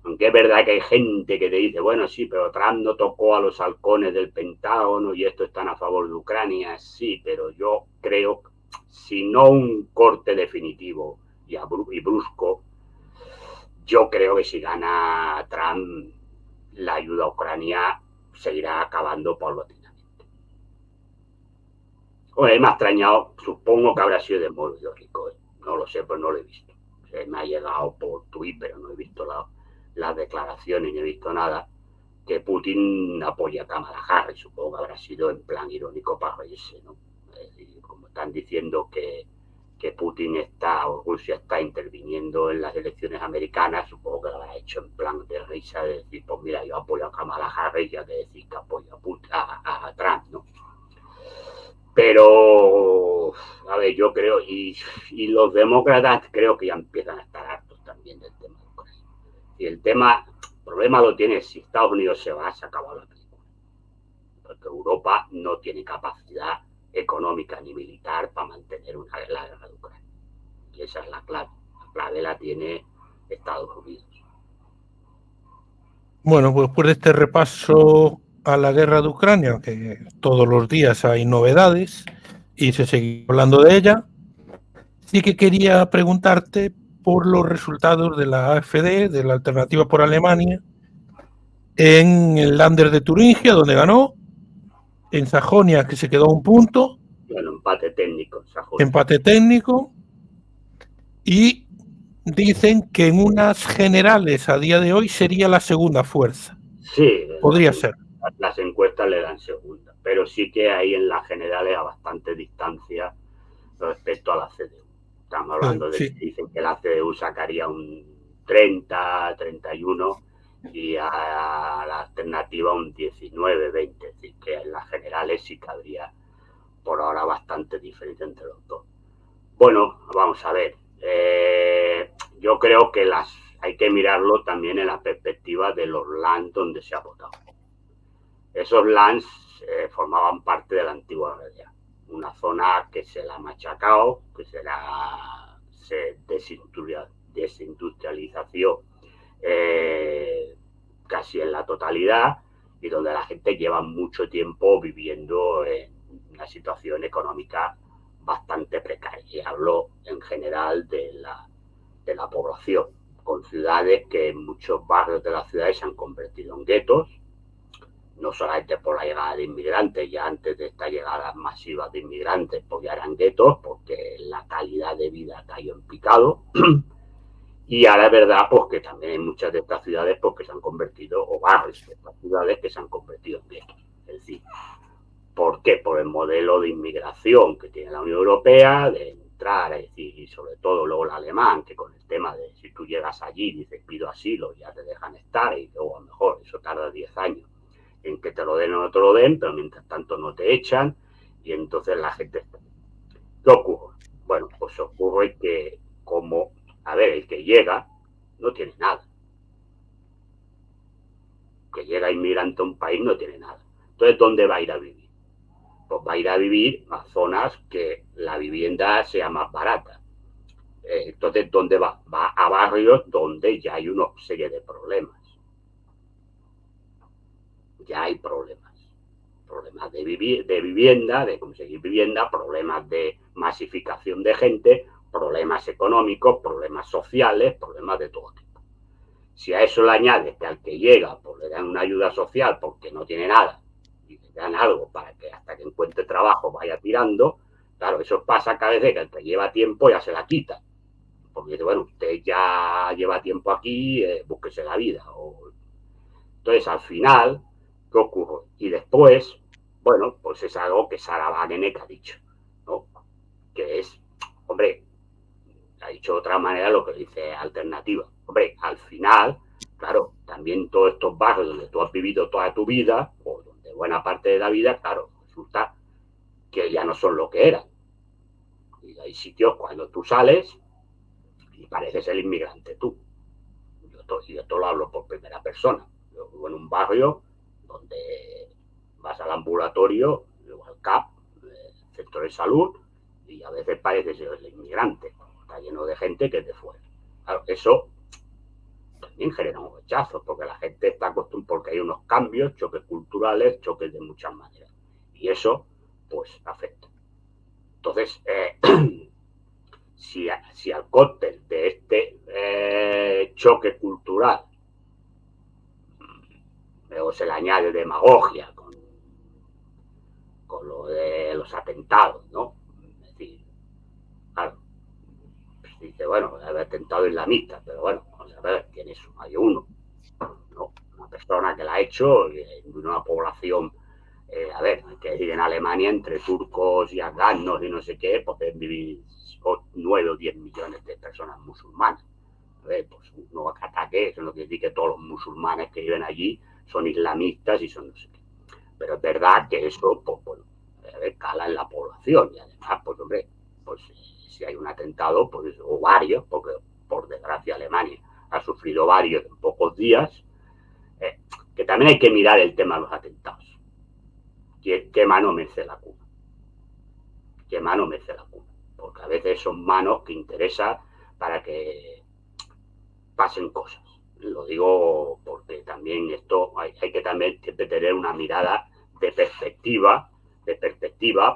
aunque es verdad que hay gente que te dice, bueno, sí, pero Trump no tocó a los halcones del Pentágono y estos están a favor de Ucrania, sí, pero yo creo, si no un corte definitivo y brusco, yo creo que si gana Trump, la ayuda a Ucrania seguirá acabando paulatinamente. Bueno, me ha extrañado, supongo que habrá sido de modo lógico, no lo sé, pues no lo he visto. Me ha llegado por Twitter, pero no he visto las declaraciones, ni he visto nada, que Putin apoya a Kamala Harris. Supongo que habrá sido en plan irónico para reírse, ¿no? Como están diciendo que Putin o Rusia está interviniendo en las elecciones americanas, supongo que lo habrá hecho en plan de risa, de decir, pues mira, yo apoyo a Kamala Harris, ya que decir que apoyo a Trump, ¿no? Pero, a ver, yo creo, y los demócratas creo que ya empiezan a estar hartos también del tema de Ucrania. Y el problema lo tiene, si Estados Unidos se va, se acaba la película. Porque Europa no tiene capacidad económica ni militar para mantener la guerra de Ucrania. Y esa es la clave. La clave la tiene Estados Unidos. Bueno, pues después de este repaso a la guerra de Ucrania, que todos los días hay novedades y se sigue hablando de ella, sí que quería preguntarte por los resultados de la AfD, de la Alternativa por Alemania, en el Länder de Turingia, donde ganó, en Sajonia, que se quedó a un punto. Bueno, empate técnico, Sajonia. Empate técnico. Y dicen que en unas generales a día de hoy sería la segunda fuerza. Sí, podría ser. Las encuestas le dan segunda, pero sí que hay en las generales a bastante distancia respecto a la CDU. Estamos hablando de que dicen que la CDU sacaría un 30, 31 y a la alternativa un 19, 20. Es decir, que en las generales sí que habría por ahora bastante diferencia entre los dos. Bueno, vamos a ver. Yo creo que hay que mirarlo también en la perspectiva de los lands donde se ha votado. Esos lands formaban parte de la antigua realidad. Una zona que se la ha machacado, que se desindustrializó casi en la totalidad y donde la gente lleva mucho tiempo viviendo en una situación económica bastante precaria. Y hablo en general de la población, con ciudades que en muchos barrios de las ciudades se han convertido en guetos, no solamente por la llegada de inmigrantes, ya antes de esta llegada masiva de inmigrantes, pues ya eran guetos, porque la calidad de vida cayó en picado. Y ahora es verdad, pues que también hay muchas de estas ciudades porque se han convertido, o barrios de estas ciudades que se han convertido en guetos. Es decir, ¿por qué? Por el modelo de inmigración que tiene la Unión Europea, de entrar, es decir, y sobre todo luego el alemán, que con el tema de si tú llegas allí y dices pido asilo, ya te dejan estar, y luego a lo mejor eso tarda 10 años en que te lo den o no te lo den, pero mientras tanto no te echan, y entonces la gente está. ¿Qué ocurre? Bueno, pues ocurre que el que llega no tiene nada. Que llega inmigrante a un país no tiene nada. Entonces, ¿dónde va a ir a vivir? pues va a ir a vivir a zonas que la vivienda sea más barata. Entonces, ¿dónde va? Va a barrios donde ya hay una serie de problemas. Ya hay problemas. Problemas de vivienda, de conseguir vivienda, problemas de masificación de gente, problemas económicos, problemas sociales, problemas de todo tipo. Si a eso le añades que al que llega pues le dan una ayuda social porque no tiene nada y le dan algo para que hasta que encuentre trabajo vaya tirando, claro, eso pasa cada vez que el que lleva tiempo ya se la quita. Porque dice, bueno, usted ya lleva tiempo aquí, búsquese la vida. Entonces, al final, ¿qué ocurre? Y después, bueno, pues es algo que Sarah Wagenknecht ha dicho, ¿no? Que es, hombre, ha dicho de otra manera lo que dice alternativa. Hombre, al final, claro, también todos estos barrios donde tú has vivido toda tu vida, o donde buena parte de la vida, claro, resulta que ya no son lo que eran. Y hay sitios cuando tú sales y pareces el inmigrante tú. Yo lo hablo por primera persona. Yo vivo en un barrio donde vas al ambulatorio, al CAP, centro de salud, y a veces pareces el inmigrante. Está lleno de gente que es de fuera. Claro, eso también genera un rechazo, porque la gente está acostumbrada, porque hay unos cambios, choques culturales, choques de muchas maneras. Y eso, pues, afecta. Entonces, si al cóctel de este choque cultural luego se le añade demagogia con lo de los atentados, ¿no? Es decir, claro, pues dice, bueno, el atentado islamista, pero bueno, vamos a ver, ¿quién es? Hay uno, ¿no? Una persona que la ha hecho en una población, a ver, hay que decir, en Alemania, entre turcos y afganos y no sé qué, pues deben vivir 9 o 10 millones de personas musulmanas. A ver, pues uno ataque, eso no quiere decir que todos los musulmanes que viven allí son islamistas y son no sé qué. Pero es verdad que eso, pues bueno, cala en la población y además, pues hombre, pues si hay un atentado, pues, o varios, porque por desgracia Alemania ha sufrido varios en pocos días, que también hay que mirar el tema de los atentados. ¿Qué mano mece la cuna? ¿Qué mano mece la cuna? Porque a veces son manos que interesan para que pasen cosas. Lo digo porque también esto hay que también tener una mirada de perspectiva,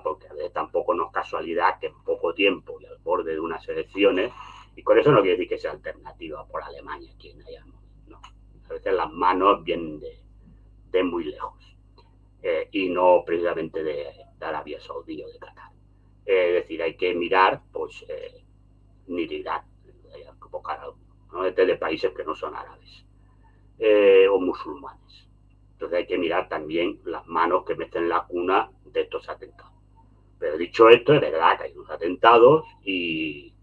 porque a veces tampoco no es casualidad que en poco tiempo y al borde de unas elecciones, y con eso no quiere decir que sea alternativa por Alemania, quien haya, no. A veces las manos vienen de muy lejos, y no precisamente de Arabia Saudí o de Qatar. Es decir, hay que mirar, pues, ni de Irak, hay que buscar algo, ¿no? De países que no son árabes, o musulmanes. Entonces hay que mirar también las manos que meten la cuna de estos atentados. Pero dicho esto, es verdad que hay unos atentados y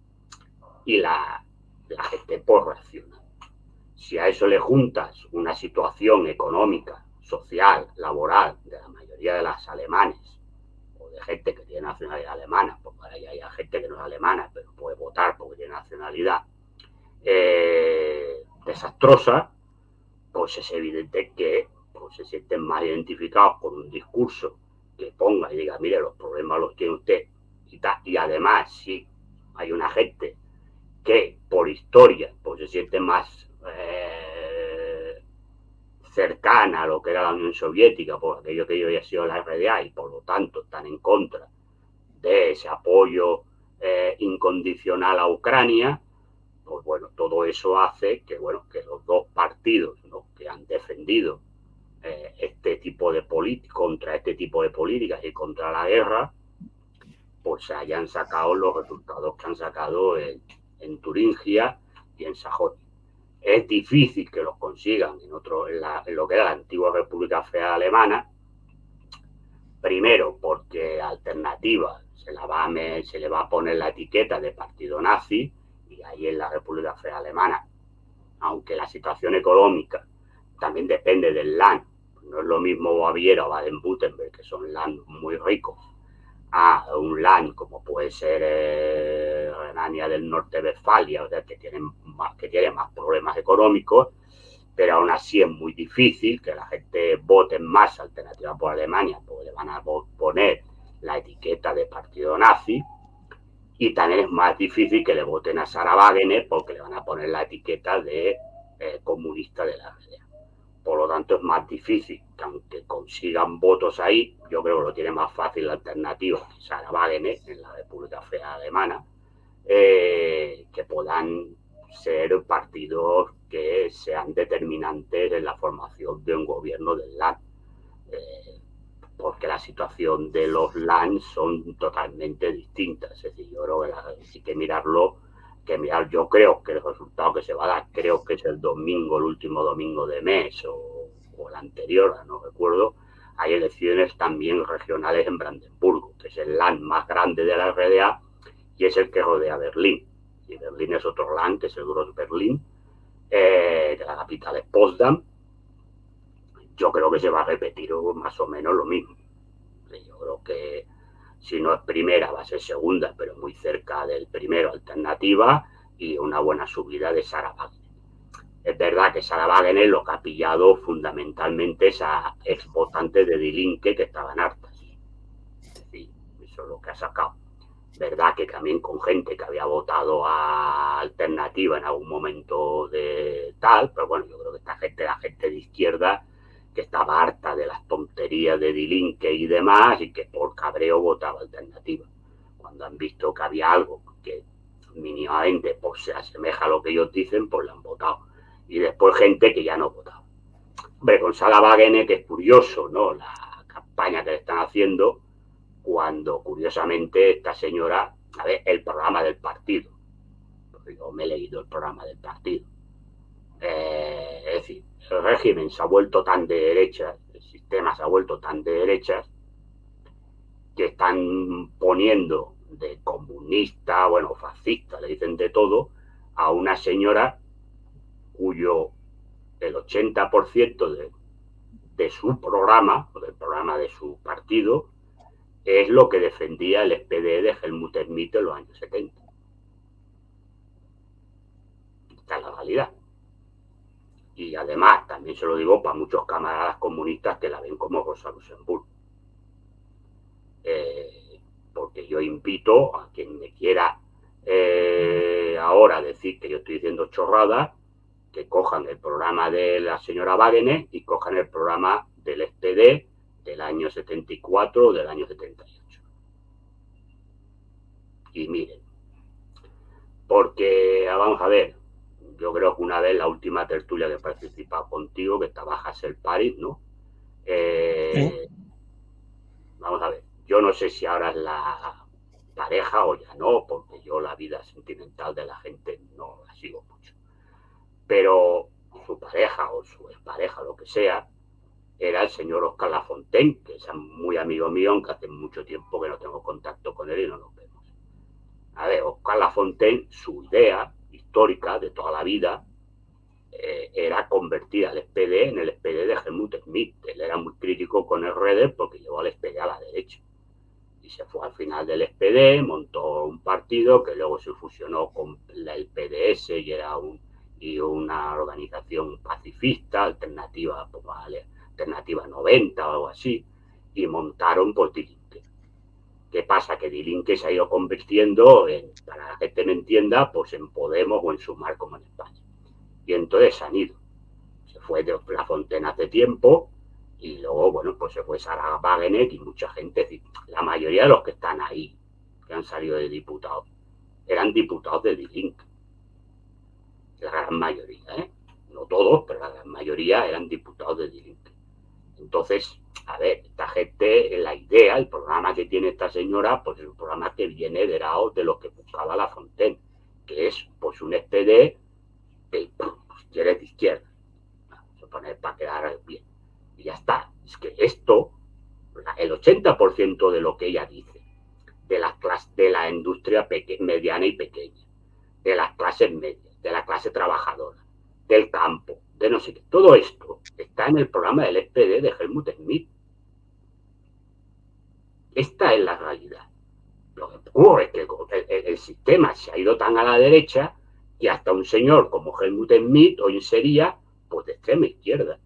la gente pues reacciona. Si a eso le juntas una situación económica, social, laboral de la mayoría de las alemanes, o de gente que tiene nacionalidad alemana, porque ahora ya hay gente que no es alemana, pero puede votar porque tiene nacionalidad, desastrosa, pues es evidente que pues, se sienten más identificados con un discurso que ponga y diga, mire, los problemas los tiene usted, y además, si hay una gente que por historia pues se siente más cercana a lo que era la Unión Soviética, por aquello que yo había sido la RDA, y por lo tanto están en contra de ese apoyo incondicional a Ucrania, pues bueno, todo eso hace que, bueno, que los dos partidos, ¿no?, que han defendido este tipo de políticas, contra este tipo de políticas y contra la guerra, pues hayan sacado los resultados que han sacado en Turingia y en Sajonia. Es difícil que los consigan en lo que era la antigua República Federal Alemana, primero porque Alternativa se le va a poner la etiqueta de partido nazi, y ahí en la República Federal Alemana, aunque la situación económica también depende del Land, no es lo mismo Baviera o Baden-Württemberg, que son Land muy ricos, a un Land como puede ser Renania del Norte-Westfalia, o sea, que tiene más problemas económicos, pero aún así es muy difícil que la gente vote más Alternativa por Alemania, porque le van a poner la etiqueta de partido nazi, y también es más difícil que le voten a Sarah Wagener porque le van a poner la etiqueta de comunista de la RDA. Por lo tanto, es más difícil que aunque consigan votos ahí, yo creo que lo tiene más fácil la alternativa que Sarah Wagener en la República Federal Alemana, que puedan ser partidos que sean determinantes en la formación de un gobierno del Land. Porque la situación de los LAN son totalmente distintas. Es decir, yo creo que hay que mirarlo, yo creo que el resultado que se va a dar, creo que es el domingo, el último domingo de mes o el anterior, no recuerdo, hay elecciones también regionales en Brandenburgo, que es el LAN más grande de la RDA y es el que rodea Berlín. Y Berlín es otro LAN, que es el Gross Berlín, de la capital es Potsdam. Yo creo que se va a repetir más o menos lo mismo. Yo creo que si no es primera va a ser segunda, pero muy cerca del primero alternativa y una buena subida de Sarah Wagener. Es verdad que Sarah Wagener lo que ha pillado fundamentalmente es a ex votantes de Die Linke que estaban hartas. Es decir, eso es lo que ha sacado. Verdad que también con gente que había votado a alternativa en algún momento de tal, pero bueno, yo creo que esta gente, la gente de izquierda, que estaba harta de las tonterías de Die Linke y demás, y que por cabreo votaba alternativa. Cuando han visto que había algo que mínimamente pues, se asemeja a lo que ellos dicen, pues lo han votado. Y después gente que ya no votaba. Hombre, con Sarah Wagener, que es curioso, ¿no? La campaña que le están haciendo, cuando curiosamente esta señora, a ver, el programa del partido, yo me he leído el programa del partido, es decir, el régimen se ha vuelto tan de derechas, el sistema se ha vuelto tan de derechas, que están poniendo de comunista, bueno, fascista, le dicen de todo, a una señora cuyo el 80% de su programa, o del programa de su partido, es lo que defendía el SPD de Helmut Schmidt en los años 70. Esta es la realidad. Y además, también se lo digo para muchos camaradas comunistas que la ven como Rosa Luxemburg. Porque yo invito a quien me quiera ahora decir que yo estoy diciendo chorradas, que cojan el programa de la señora Wagener y cojan el programa del SPD del año 74 o del año 78. Y miren, porque vamos a ver, yo creo que una vez la última tertulia que he participado contigo, que estaba Hassel Paris, ¿no? ¿Sí? Vamos a ver, yo no sé si ahora es la pareja o ya no, porque yo la vida sentimental de la gente no la sigo mucho. Pero su pareja o su expareja, lo que sea, era el señor Oscar Lafontaine, que es muy amigo mío, aunque hace mucho tiempo que no tengo contacto con él y no nos vemos. A ver, Oscar Lafontaine, su idea histórica de toda la vida era convertir al SPD en el SPD de Helmut Schmidt. Él era muy crítico con el Reder porque llevó al SPD a la derecha. Y se fue al final del SPD, montó un partido que luego se fusionó con el PDS y era una organización pacifista, alternativa 90 o algo así, y montaron por Die Linke. ¿Qué pasa? Que Die Linke se ha ido convirtiendo en, para la gente me entienda, pues en Podemos o en Sumar como en España. Y entonces han ido. Se fue de Lafontaine hace tiempo y luego, bueno, pues se fue Sarah Wagener y mucha gente, es decir, la mayoría de los que están ahí, que han salido de diputados, eran diputados de Die Linke. La gran mayoría, ¿eh? No todos, pero la gran mayoría eran diputados de Die Linke. Entonces, a ver, esta gente, la idea, el programa que tiene esta señora, pues es un programa que viene heredado de lo que buscaba Lafontaine, que es pues un SPD que si eres de izquierda, vamos a poner para quedar bien. Y ya está. Es que esto, el 80% de lo que ella dice, de la industria mediana y pequeña, de las clases medias, de la clase trabajadora, del campo, de no sé qué, todo esto está en el programa del SPD de Helmut Schmidt. Esta es la realidad. Lo que ocurre es que el sistema se ha ido tan a la derecha que hasta un señor como Helmut Schmidt hoy sería pues de extrema izquierda.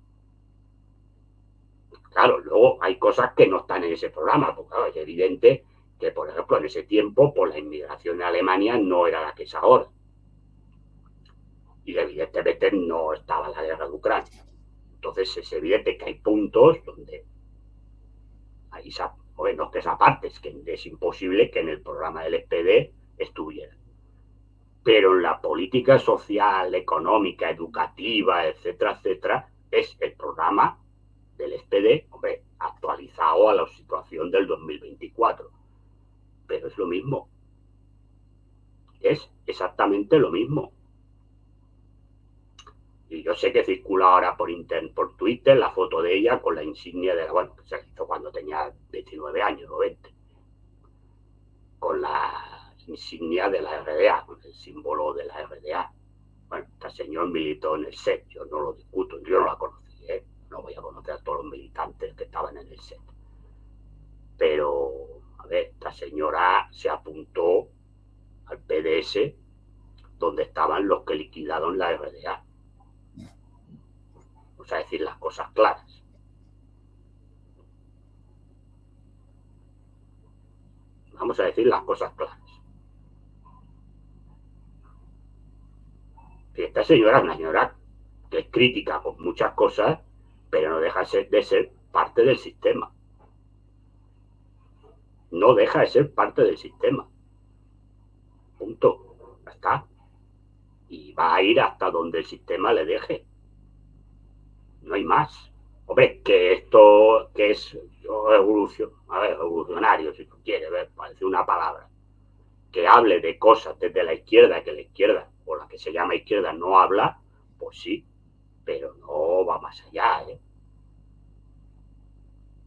claro, luego hay cosas que no están en ese programa, porque claro, es evidente que, por ejemplo, en ese tiempo, pues la inmigración de Alemania no era la que es ahora. Y evidentemente no estaba la guerra de Ucrania. Entonces es evidente que hay puntos donde hay bueno, que esa parte es que es imposible que en el programa del SPD estuviera. Pero en la política social, económica, educativa, etcétera, etcétera, es el programa del SPD, hombre, actualizado a la situación del 2024. Pero es lo mismo. Es exactamente lo mismo. Y yo sé que circula ahora por Twitter la foto de ella con la insignia de la, bueno, que se hizo cuando tenía 19 años o 20, con la insignia de la RDA, con el símbolo de la RDA. Bueno, esta señora militó en el SET, yo no lo discuto, yo no la conocí, ¿eh? No voy a conocer a todos los militantes que estaban en el SET. Pero, a ver, esta señora se apuntó al PDS, donde estaban los que liquidaron la RDA. Vamos a decir las cosas claras. Vamos a decir las cosas claras. Y esta señora es una señora que es crítica con muchas cosas, pero no deja de ser parte del sistema. No deja de ser parte del sistema. Punto. Ya está. Y va a ir hasta donde el sistema le deje. No hay más. Hombre, que esto, que es revolucionario, si tú quieres, ver, parece una palabra. Que hable de cosas desde la izquierda, que la izquierda, o la que se llama izquierda, no habla, pues sí, pero no va más allá, ¿eh?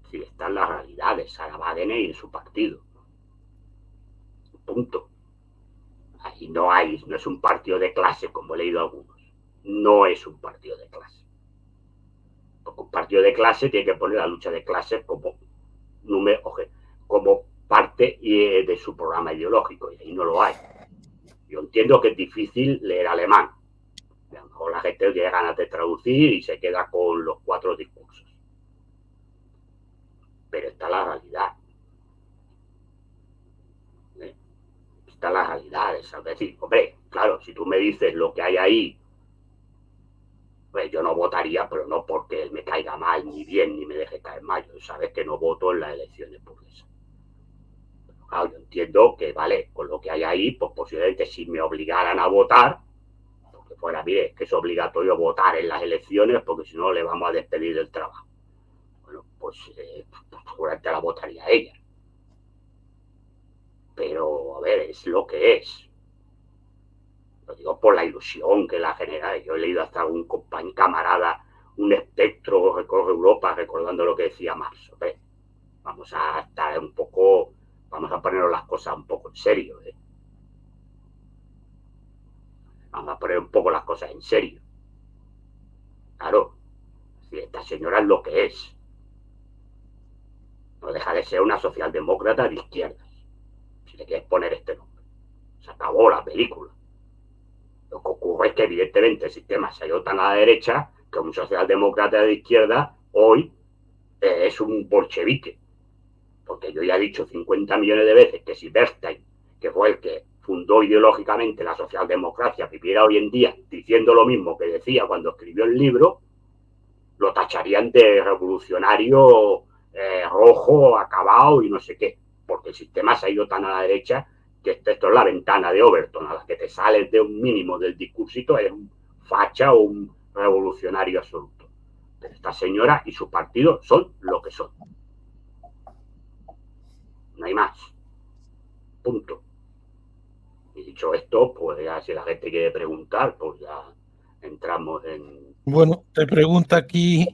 Si están las realidades, Sara Wagener y su partido. Punto. Ahí no es un partido de clase, como he leído algunos. No es un partido de clase. Porque un partido de clase tiene que poner la lucha de clases como parte de su programa ideológico, y ahí no lo hay. Yo entiendo que es difícil leer alemán. A lo mejor la gente tiene ganas de traducir y se queda con los 4 discursos. Pero está la realidad. Está la realidad. Es decir, hombre, claro, si tú me dices lo que hay ahí, pues yo no votaría, pero no porque él me caiga mal, ni bien, ni me deje caer mal. Yo sabes que no voto en las elecciones burguesas. Claro, yo entiendo que, vale, con lo que hay ahí, pues posiblemente si me obligaran a votar, porque fuera, mire, es que es obligatorio votar en las elecciones, porque si no le vamos a despedir del trabajo. Bueno, pues seguramente la votaría ella. Pero, a ver, es lo que es. Lo digo por la ilusión que la genera. Yo he leído hasta un camarada, un espectro recorre Europa recordando lo que decía Marx. ¿Ves? Vamos a estar un poco, vamos a poner las cosas un poco en serio, ¿eh? Vamos a poner un poco las cosas en serio. Claro, si esta señora es lo que es. No deja de ser una socialdemócrata de izquierdas. Si le quieres poner este nombre. Se acabó la película. Lo que ocurre es que evidentemente el sistema se ha ido tan a la derecha que un socialdemócrata de izquierda hoy es un bolchevique. Porque yo ya he dicho 50 millones de veces que si Bernstein, que fue el que fundó ideológicamente la socialdemocracia, viviera hoy en día diciendo lo mismo que decía cuando escribió el libro, lo tacharían de revolucionario rojo, acabado y no sé qué. Porque el sistema se ha ido tan a la derecha que esto es la ventana de Overton, a la que te sales de un mínimo del discursito, eres un facha o un revolucionario absoluto. Pero esta señora y su partido son lo que son. No hay más. Punto. Y dicho esto, pues ya si la gente quiere preguntar, pues ya entramos en... Bueno, te pregunta aquí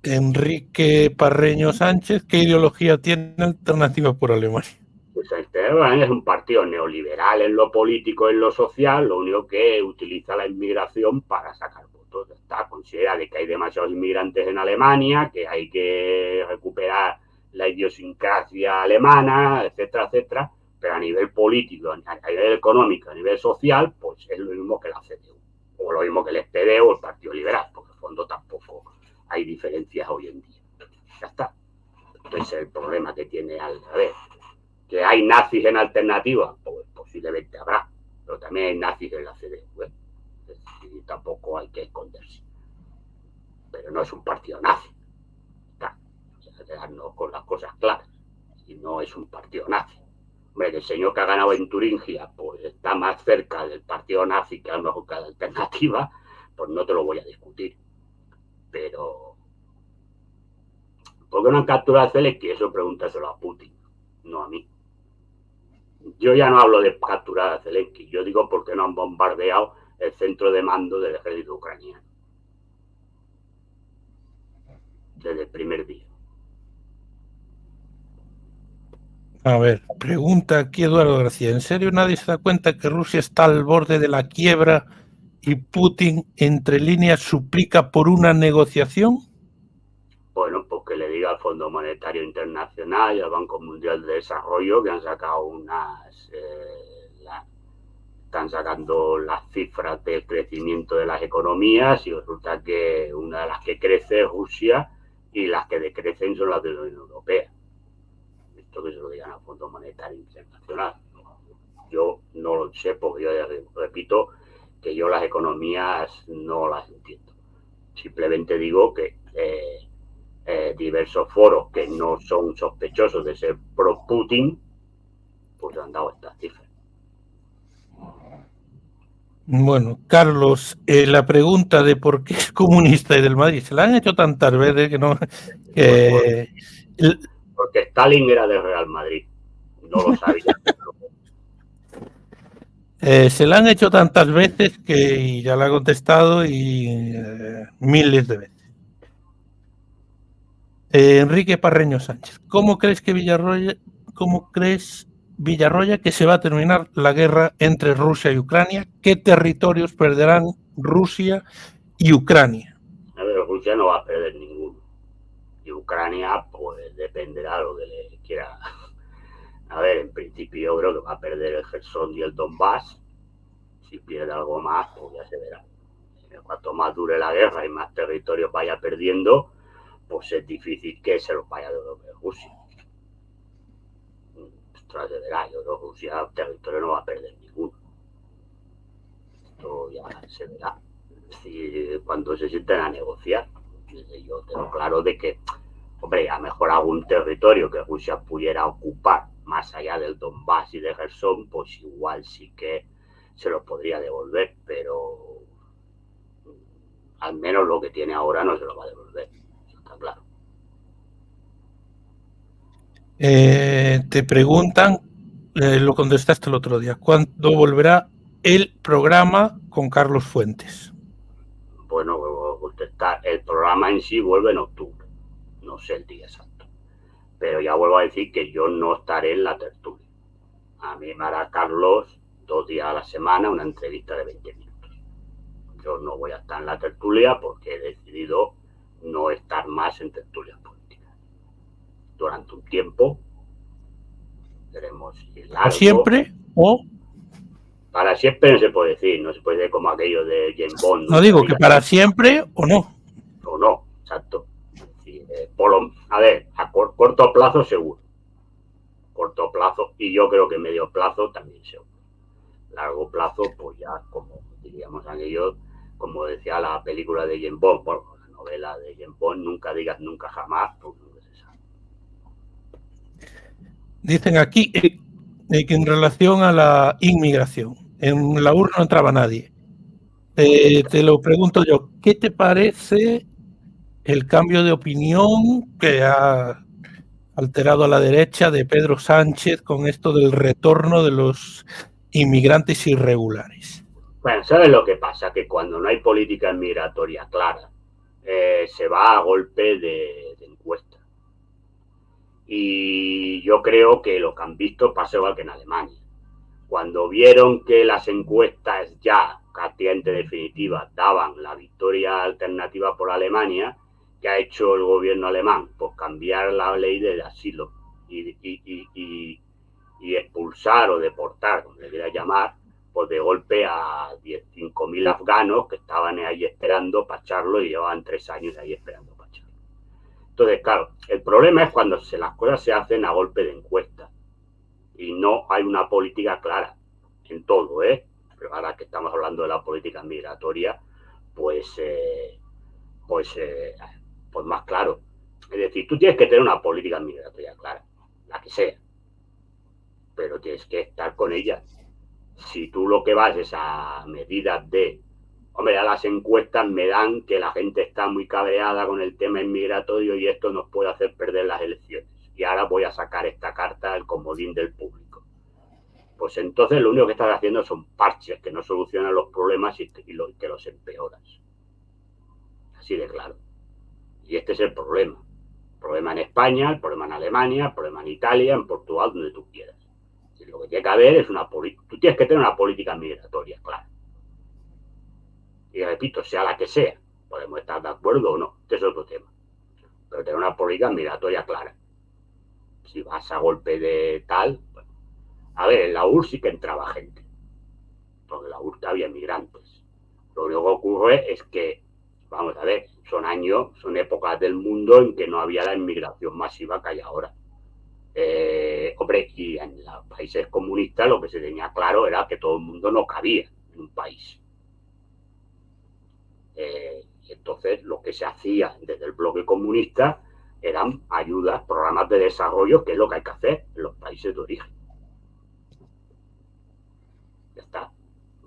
Enrique Parreño Sánchez, ¿qué ideología tiene Alternativa por Alemania? Pues es un partido neoliberal en lo político, en lo social, lo único que utiliza la inmigración para sacar votos. Está, considera de que hay demasiados inmigrantes en Alemania, que hay que recuperar la idiosincrasia alemana, etcétera, etcétera, pero a nivel político, a nivel económico, a nivel social, pues es lo mismo que la CDU, o lo mismo que el SPD o el Partido Liberal, porque en el fondo tampoco hay diferencias hoy en día. Ya está. Ese es el problema que tiene al revés. ¿Que hay nazis en alternativa? Pues posiblemente habrá, pero también hay nazis en la CDU. Bueno, y tampoco hay que esconderse. Pero no es un partido nazi. Está. O sea, quedarnos con las cosas claras. Y no es un partido nazi. Hombre, el señor que ha ganado en Turingia pues está más cerca del partido nazi que a lo mejor que la alternativa, pues no te lo voy a discutir. Pero ¿por qué no han capturado a Zelensky? Eso pregúntaselo a Putin, no a mí. Yo ya no hablo de capturar a Zelensky, yo digo por qué no han bombardeado el centro de mando del ejército ucraniano desde el primer día. A ver, pregunta aquí Eduardo García. ¿En serio nadie se da cuenta que Rusia está al borde de la quiebra y Putin, entre líneas, suplica por una negociación? Bueno, pues que le diga al Fondo Monetario Internacional y al Banco Mundial de Desarrollo que han sacado están sacando las cifras del crecimiento de las economías y resulta que una de las que crece es Rusia y las que decrecen son las de la Unión Europea. Esto que se lo digan al Fondo Monetario Internacional. Yo no lo sé porque yo repito que yo las economías no las entiendo. Simplemente digo que diversos foros que no son sospechosos de ser pro-Putin pues han dado estas cifras. Bueno, Carlos, la pregunta de por qué es comunista y del Madrid, se la han hecho tantas veces que no... Porque Stalin era del Real Madrid, no lo sabía. Se la han hecho tantas veces que ya la ha contestado y miles de veces. Enrique Parreño Sánchez, ¿cómo crees Villarroya que se va a terminar la guerra entre Rusia y Ucrania? ¿Qué territorios perderán Rusia y Ucrania? A ver, Rusia no va a perder ninguno. Y Ucrania, pues dependerá de lo que le quiera. A ver, en principio yo creo que va a perder el Gerson y el Donbass. Si pierde algo más, pues ya se verá. Cuanto más dure la guerra y más territorios vaya perdiendo, pues es difícil que se los vaya a devolver Rusia. Ostras, se verá. Yo creo que Rusia territorio no va a perder ninguno. Esto ya se verá. Si cuando se sienten a negociar, yo tengo claro de que, hombre, a lo mejor algún territorio que Rusia pudiera ocupar más allá del Donbass y de Gerson, pues igual sí que se los podría devolver, pero al menos lo que tiene ahora no se lo va a devolver, eso está claro. Te preguntan, lo contestaste el otro día, ¿cuándo volverá el programa con Carlos Fuentes? Bueno, el programa en sí vuelve en octubre, no sé el día exacto, pero ya vuelvo a decir que yo no estaré en la tertulia. A mí me hará Carlos 2 días a la semana una entrevista de 20 minutos. Yo no voy a estar en la tertulia porque he decidido no estar más en tertulias políticas. Durante un tiempo, queremos ir largo. ¿Para siempre o...? Para siempre no se puede decir, no se puede decir como aquello de James Bond. No digo que para siempre o no. O no, exacto. A ver, a corto plazo seguro. Corto plazo y yo creo que medio plazo también seguro. Largo plazo, pues ya como diríamos aquello, como decía la película de James Bond, bueno, la novela de James Bond, nunca digas nunca jamás, pues nunca se sabe. Dicen aquí que en relación a la inmigración, en la urna no entraba nadie. Te lo pregunto yo, ¿qué te parece el cambio de opinión que ha alterado a la derecha de Pedro Sánchez con esto del retorno de los inmigrantes irregulares? Bueno, ¿sabes lo que pasa? Que cuando no hay política migratoria clara, se va a golpe de encuesta. Y yo creo que lo que han visto pasa igual que en Alemania. Cuando vieron que las encuestas ya prácticamente definitivas daban la victoria alternativa por Alemania, ¿qué ha hecho el gobierno alemán? Pues cambiar la ley del asilo y expulsar o deportar, como le quiera llamar, pues de golpe a 5.000 afganos que estaban ahí esperando para echarlo y llevaban 3 años ahí esperando para echarlo. Entonces, claro, el problema es cuando las cosas se hacen a golpe de encuesta y no hay una política clara en todo, ¿eh? Pero ahora que estamos hablando de la política migratoria, pues, pues más claro. Es decir, tú tienes que tener una política migratoria clara, la que sea, pero tienes que estar con ella. Si tú lo que vas es a medidas de, hombre, a las encuestas me dan que la gente está muy cabreada con el tema inmigratorio y esto nos puede hacer perder las elecciones. Y ahora voy a sacar esta carta al comodín del público. Pues entonces lo único que estás haciendo son parches que no solucionan los problemas y que los empeoras. Así de claro. Y este es el problema. El problema en España, el problema en Alemania, el problema en Italia, en Portugal, donde tú quieras. Y lo que tiene que haber es una política. Tú tienes que tener una política migratoria, claro. Y repito, sea la que sea, podemos estar de acuerdo o no, este es otro tema. Pero tener una política migratoria clara. Si vas a golpe de tal, bueno. A ver, en la URSS sí que entraba gente, porque en la URSS había migrantes. Lo único que ocurre es que, vamos a ver, son épocas del mundo en que no había la inmigración masiva que hay ahora. Hombre, y en los países comunistas lo que se tenía claro era que todo el mundo no cabía en un país. Y entonces lo que se hacía desde el bloque comunista eran ayudas, programas de desarrollo, que es lo que hay que hacer en los países de origen. Ya está.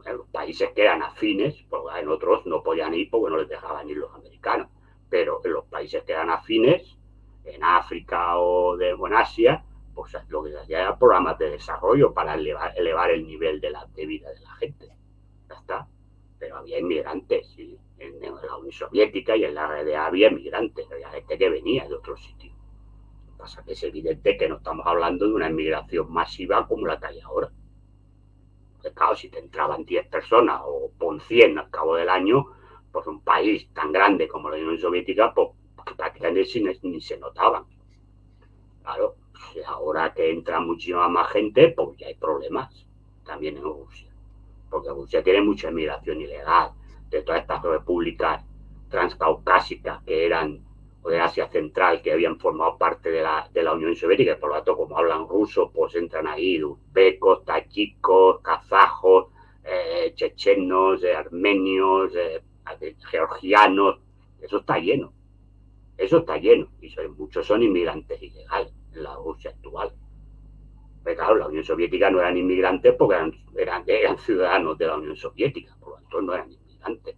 En los países que eran afines, porque en otros no podían ir porque no les dejaban ir los americanos, pero en los países que eran afines, en África o en Asia, pues lo que se hacía eran programas de desarrollo para elevar el nivel de vida de la gente. Ya está. Pero había inmigrantes, ¿sí? En la Unión Soviética y en la RDA había inmigrantes, había gente que venía de otros sitios. Lo que pasa es que es evidente que no estamos hablando de una inmigración masiva como la que hay ahora. Porque, claro, si te entraban 10 personas o pon 100 al cabo del año, pues un país tan grande como la Unión Soviética, pues prácticamente ni se notaban. Claro, pues ahora que entra muchísima más gente, pues ya hay problemas también en Rusia. Porque Rusia tiene mucha inmigración ilegal de todas estas repúblicas transcaucásicas que eran de Asia Central, que habían formado parte de la Unión Soviética, y por lo tanto, como hablan ruso, pues entran ahí uzbecos, tayikos, kazajos, chechenos, armenios, georgianos. Eso está lleno. Y muchos son inmigrantes ilegales en la Rusia actual. Pero claro, la Unión Soviética no eran inmigrantes porque eran ciudadanos de la Unión Soviética, por lo tanto no eran inmigrantes.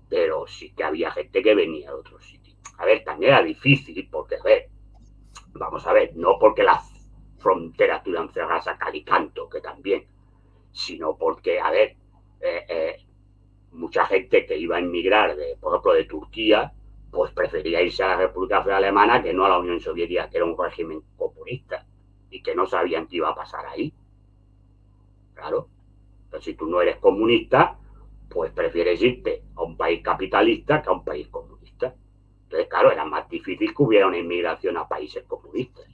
Pero sí que había gente que venía de otros sitios. A ver, también era difícil porque, a ver, vamos a ver, no porque las fronteras estuvieran cerradas a cal y canto, que también, sino porque, a ver, mucha gente que iba a inmigrar, por ejemplo, de Turquía, pues prefería irse a la República Federal Alemana que no a la Unión Soviética, que era un régimen comunista y que no sabían qué iba a pasar ahí. Claro, pero si tú no eres comunista, pues prefieres irte a un país capitalista que a un país comunista. Entonces, claro, era más difícil que hubiera una inmigración a países comunistas.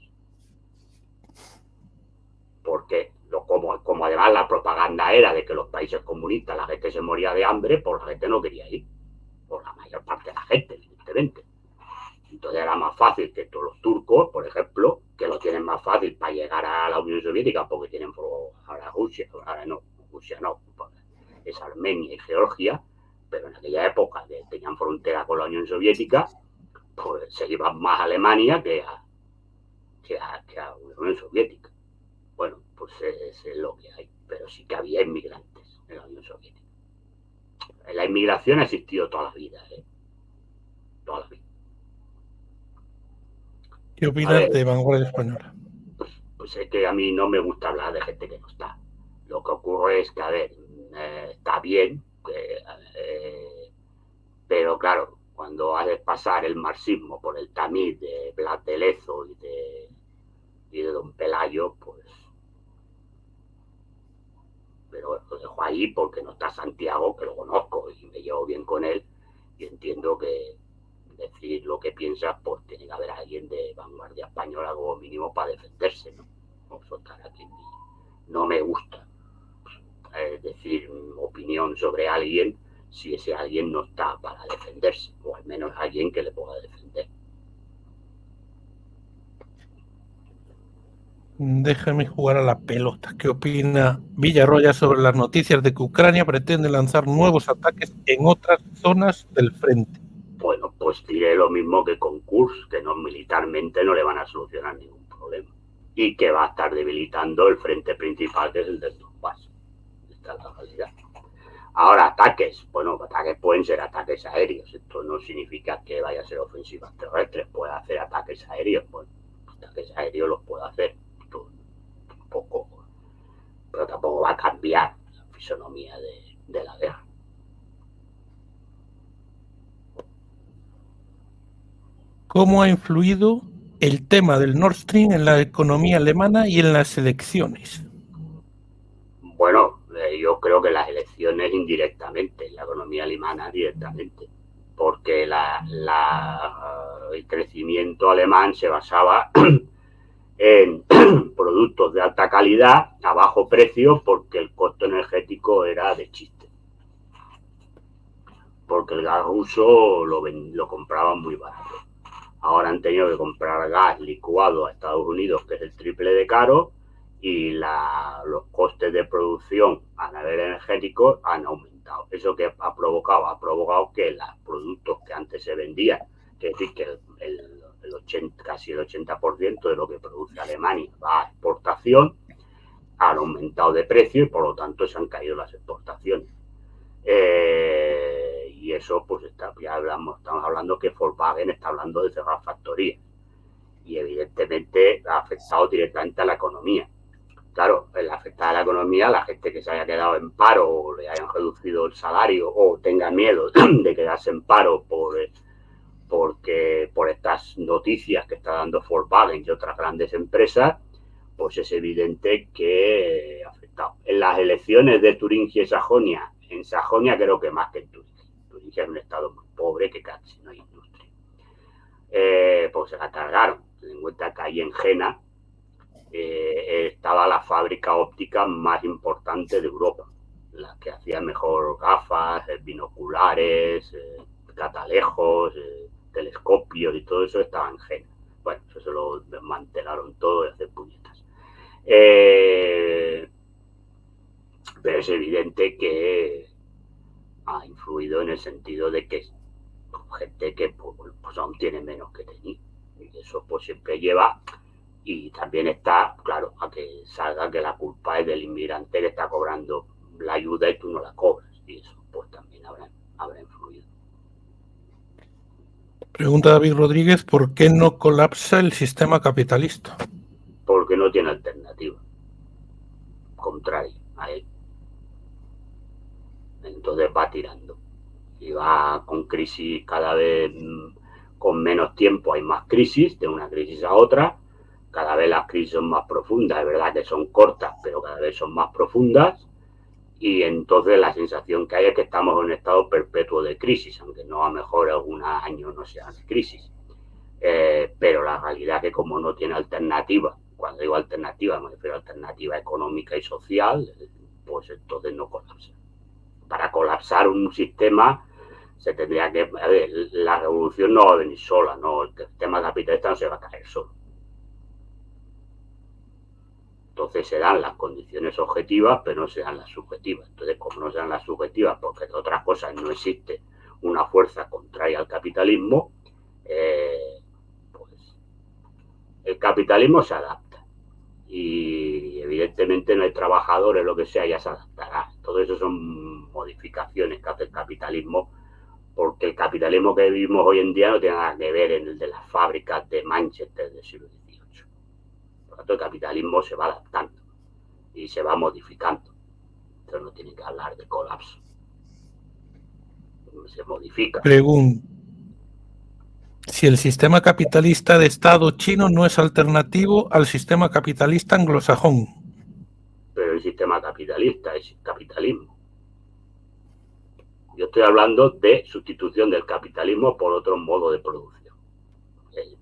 Porque como además la propaganda era de que los países comunistas la gente se moría de hambre, pues la gente no quería ir. Por la mayor parte de la gente, evidentemente. Entonces era más fácil que todos los turcos, por ejemplo, que lo tienen más fácil para llegar a la Unión Soviética porque tienen ahora Rusia no, es Armenia y Georgia, pero en aquella época tenían frontera con la Unión Soviética, pues se iban más a Alemania que a la Unión Soviética. Bueno, pues es lo que hay, pero sí que había inmigrantes en la Unión Soviética. La inmigración ha existido toda la vida, toda la vida. ¿Qué opinas de Vanguardia Española? Pues es que a mí no me gusta hablar de gente que no está. Lo que ocurre es que, a ver, está bien, pero claro, cuando haces pasar el marxismo por el tamiz de Blas de Lezo y de Don Pelayo, pues... Pero lo dejo ahí porque no está Santiago, que lo conozco y me llevo bien con él, y entiendo que decir lo que piensas, pues tiene que haber alguien de Vanguardia Española como mínimo para defenderse, ¿no? No soltar aquí. No me gusta decir opinión sobre alguien si ese alguien no está para defenderse, o al menos alguien que le pueda defender. Déjame jugar a la pelota. ¿Qué opina Villarroya sobre las noticias de que Ucrania pretende lanzar nuevos ataques en otras zonas del frente? Bueno, pues diré lo mismo que con Kursk, que no, militarmente no le van a solucionar ningún problema. Y que va a estar debilitando el frente principal, que es el del Donbass. Esta es la realidad. Ahora, ataques. Bueno, ataques pueden ser ataques aéreos. Esto no significa que vaya a ser ofensivas terrestres. Puede hacer ataques aéreos. Bueno, ataques aéreos los puede hacer. Tampoco, pero tampoco va a cambiar la fisonomía de la guerra. ¿Cómo ha influido el tema del Nord Stream en la economía alemana y en las elecciones? Bueno, yo creo que las elecciones indirectamente, la economía alemana directamente, porque el crecimiento alemán se basaba en productos de alta calidad a bajo precio porque el costo energético era de chiste. Porque el gas ruso lo compraban muy barato. Ahora han tenido que comprar gas licuado a Estados Unidos, que es el triple de caro, y los costes de producción a nivel energético han aumentado. ¿Eso que ha provocado? Ha provocado que los productos que antes se vendían, que es decir, que casi el 80% de lo que produce Alemania va a exportación, han aumentado de precio y por lo tanto se han caído las exportaciones. Y eso, pues estamos hablando que Volkswagen está hablando de cerrar factorías. Y evidentemente ha afectado directamente a la economía. Claro, el afectar a la economía, la gente que se haya quedado en paro o le hayan reducido el salario o tenga miedo de quedarse en paro por estas noticias que está dando Volkswagen y otras grandes empresas, pues es evidente que ha afectado. En las elecciones de Turingia y Sajonia, en Sajonia creo que más que en Turingia. Turingia es un estado muy pobre que casi no hay industria. Pues se la cargaron. Ten en cuenta que ahí en Jena estaba la fábrica óptica más importante de Europa, la que hacía mejor gafas, binoculares, catalejos, telescopios y todo eso estaba en Jena. Bueno, eso se lo desmantelaron todo y hacer puñetas. Pero es evidente que ha influido en el sentido de que gente que pues aún tiene menos que tener. Y eso pues siempre lleva. Y también está, claro, a que salga que la culpa es del inmigrante que está cobrando la ayuda y tú no la cobras. Y eso pues también habrá influido. Pregunta David Rodríguez, ¿por qué no colapsa el sistema capitalista? Porque no tiene alternativa contraria a él. Entonces va tirando. Y va con crisis cada vez con menos tiempo, hay más crisis, de una crisis a otra. Cada vez las crisis son más profundas, es verdad que son cortas, pero cada vez son más profundas. Y entonces la sensación que hay es que estamos en un estado perpetuo de crisis, aunque no a lo mejor algunos años no sean de crisis. Pero la realidad es que como no tiene alternativa, cuando digo alternativa me refiero a alternativa económica y social, pues entonces no colapsa. Para colapsar un sistema se tendría que... A ver, la revolución no va a venir sola, ¿no? El sistema capitalista no se va a caer solo. Entonces se dan las condiciones objetivas, pero no se dan las subjetivas. Entonces, como no se dan las subjetivas, porque de otras cosas no existe una fuerza contraria al capitalismo, pues el capitalismo se adapta. Y evidentemente no hay trabajadores, lo que sea, ya se adaptará. Todo eso son modificaciones que hace el capitalismo, porque el capitalismo que vivimos hoy en día no tiene nada que ver en el de las fábricas de Manchester del siglo XVIII. Por lo tanto, el capitalismo se va adaptando y se va modificando. Entonces no tiene que hablar de colapso. Se modifica. Pregunta, si el sistema capitalista de Estado chino no es alternativo al sistema capitalista anglosajón. Pero el sistema capitalista es capitalismo. Yo estoy hablando de sustitución del capitalismo por otro modo de producción.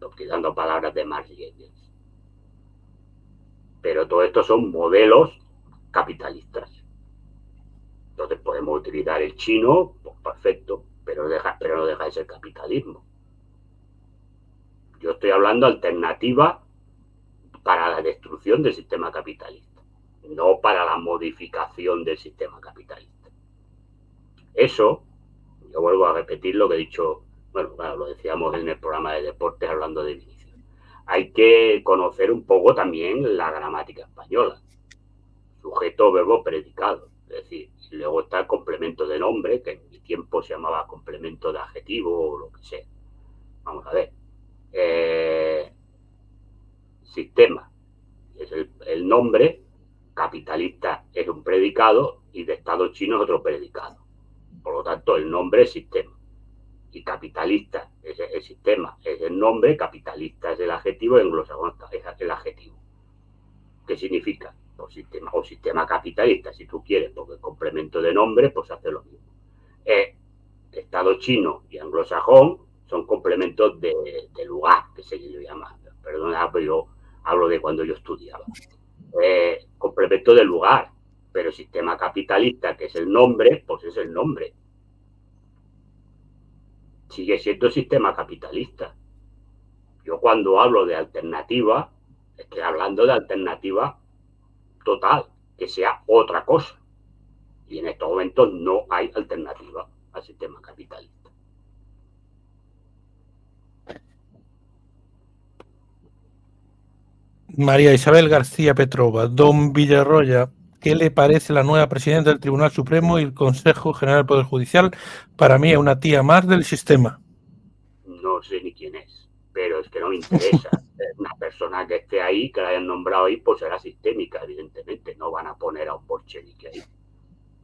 Utilizando palabras de Marx y Engels. Pero todo esto son modelos capitalistas. Entonces podemos utilizar el chino, pues perfecto, pero no deja de ser capitalismo. Yo estoy hablando de alternativa para la destrucción evolución del sistema capitalista, no para la modificación del sistema capitalista. Eso, yo vuelvo a repetir lo que he dicho, bueno, claro, lo decíamos en el programa de deportes hablando de Vinicius. Hay que conocer un poco también la gramática española. Sujeto, verbo, predicado. Es decir, luego está el complemento de nombre, que en mi tiempo se llamaba complemento de adjetivo o lo que sea. Vamos a ver. Sistema es el nombre, capitalista es un predicado y de Estado chino es otro predicado. Por lo tanto, el nombre es sistema. Y capitalista es el sistema, es el nombre, capitalista es el adjetivo y anglosajón es el adjetivo. ¿Qué significa? Pues sistema o sistema capitalista, si tú quieres, porque el complemento de nombre, pues hace lo mismo. Estado chino y anglosajón son complementos de lugar, que se le llama. Perdona, pero yo hablo de cuando yo estudiaba. Complemento de lugar, pero sistema capitalista, que es el nombre, pues es el nombre. Sigue siendo sistema capitalista. Yo cuando hablo de alternativa, estoy hablando de alternativa total, que sea otra cosa. Y en estos momentos no hay alternativa al sistema capitalista. María Isabel García Petrova, don Villarroya, ¿qué le parece la nueva presidenta del Tribunal Supremo y el Consejo General del Poder Judicial? Para mí es una tía más del sistema. No sé ni quién es, pero es que no me interesa. Una persona que esté ahí, que la hayan nombrado ahí, pues será sistémica, evidentemente. No van a poner a un bolchevique ahí.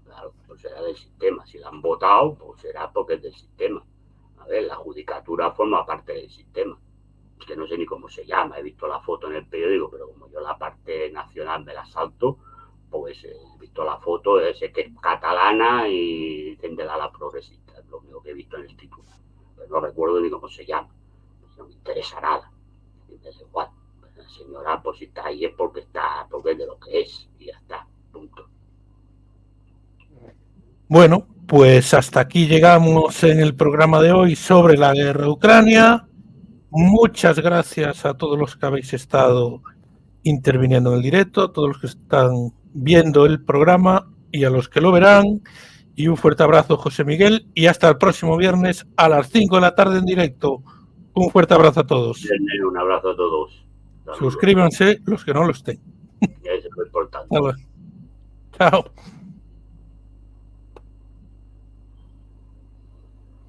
Claro, pues será del sistema. Si la han votado, pues será porque es del sistema. A ver, la judicatura forma parte del sistema. Es que no sé ni cómo se llama, he visto la foto en el periódico, pero como yo la parte nacional me la salto, pues he visto la foto, sé que es catalana y dicen de la progresista, es lo único que he visto en el título. Pero no recuerdo ni cómo se llama, pues no me interesa nada, es igual. La señora, pues si está ahí es porque es de lo que es, y ya está, punto. Bueno, pues hasta aquí llegamos en el programa de hoy sobre la guerra de Ucrania. Muchas gracias a todos los que habéis estado interviniendo en el directo, a todos los que están viendo el programa y a los que lo verán. Y un fuerte abrazo, José Miguel, y hasta el próximo viernes a las 5 de la tarde en directo. Un fuerte abrazo a todos. Un abrazo a todos. Saludos. Suscríbanse los que no lo estén. Eso es lo importante. Chao.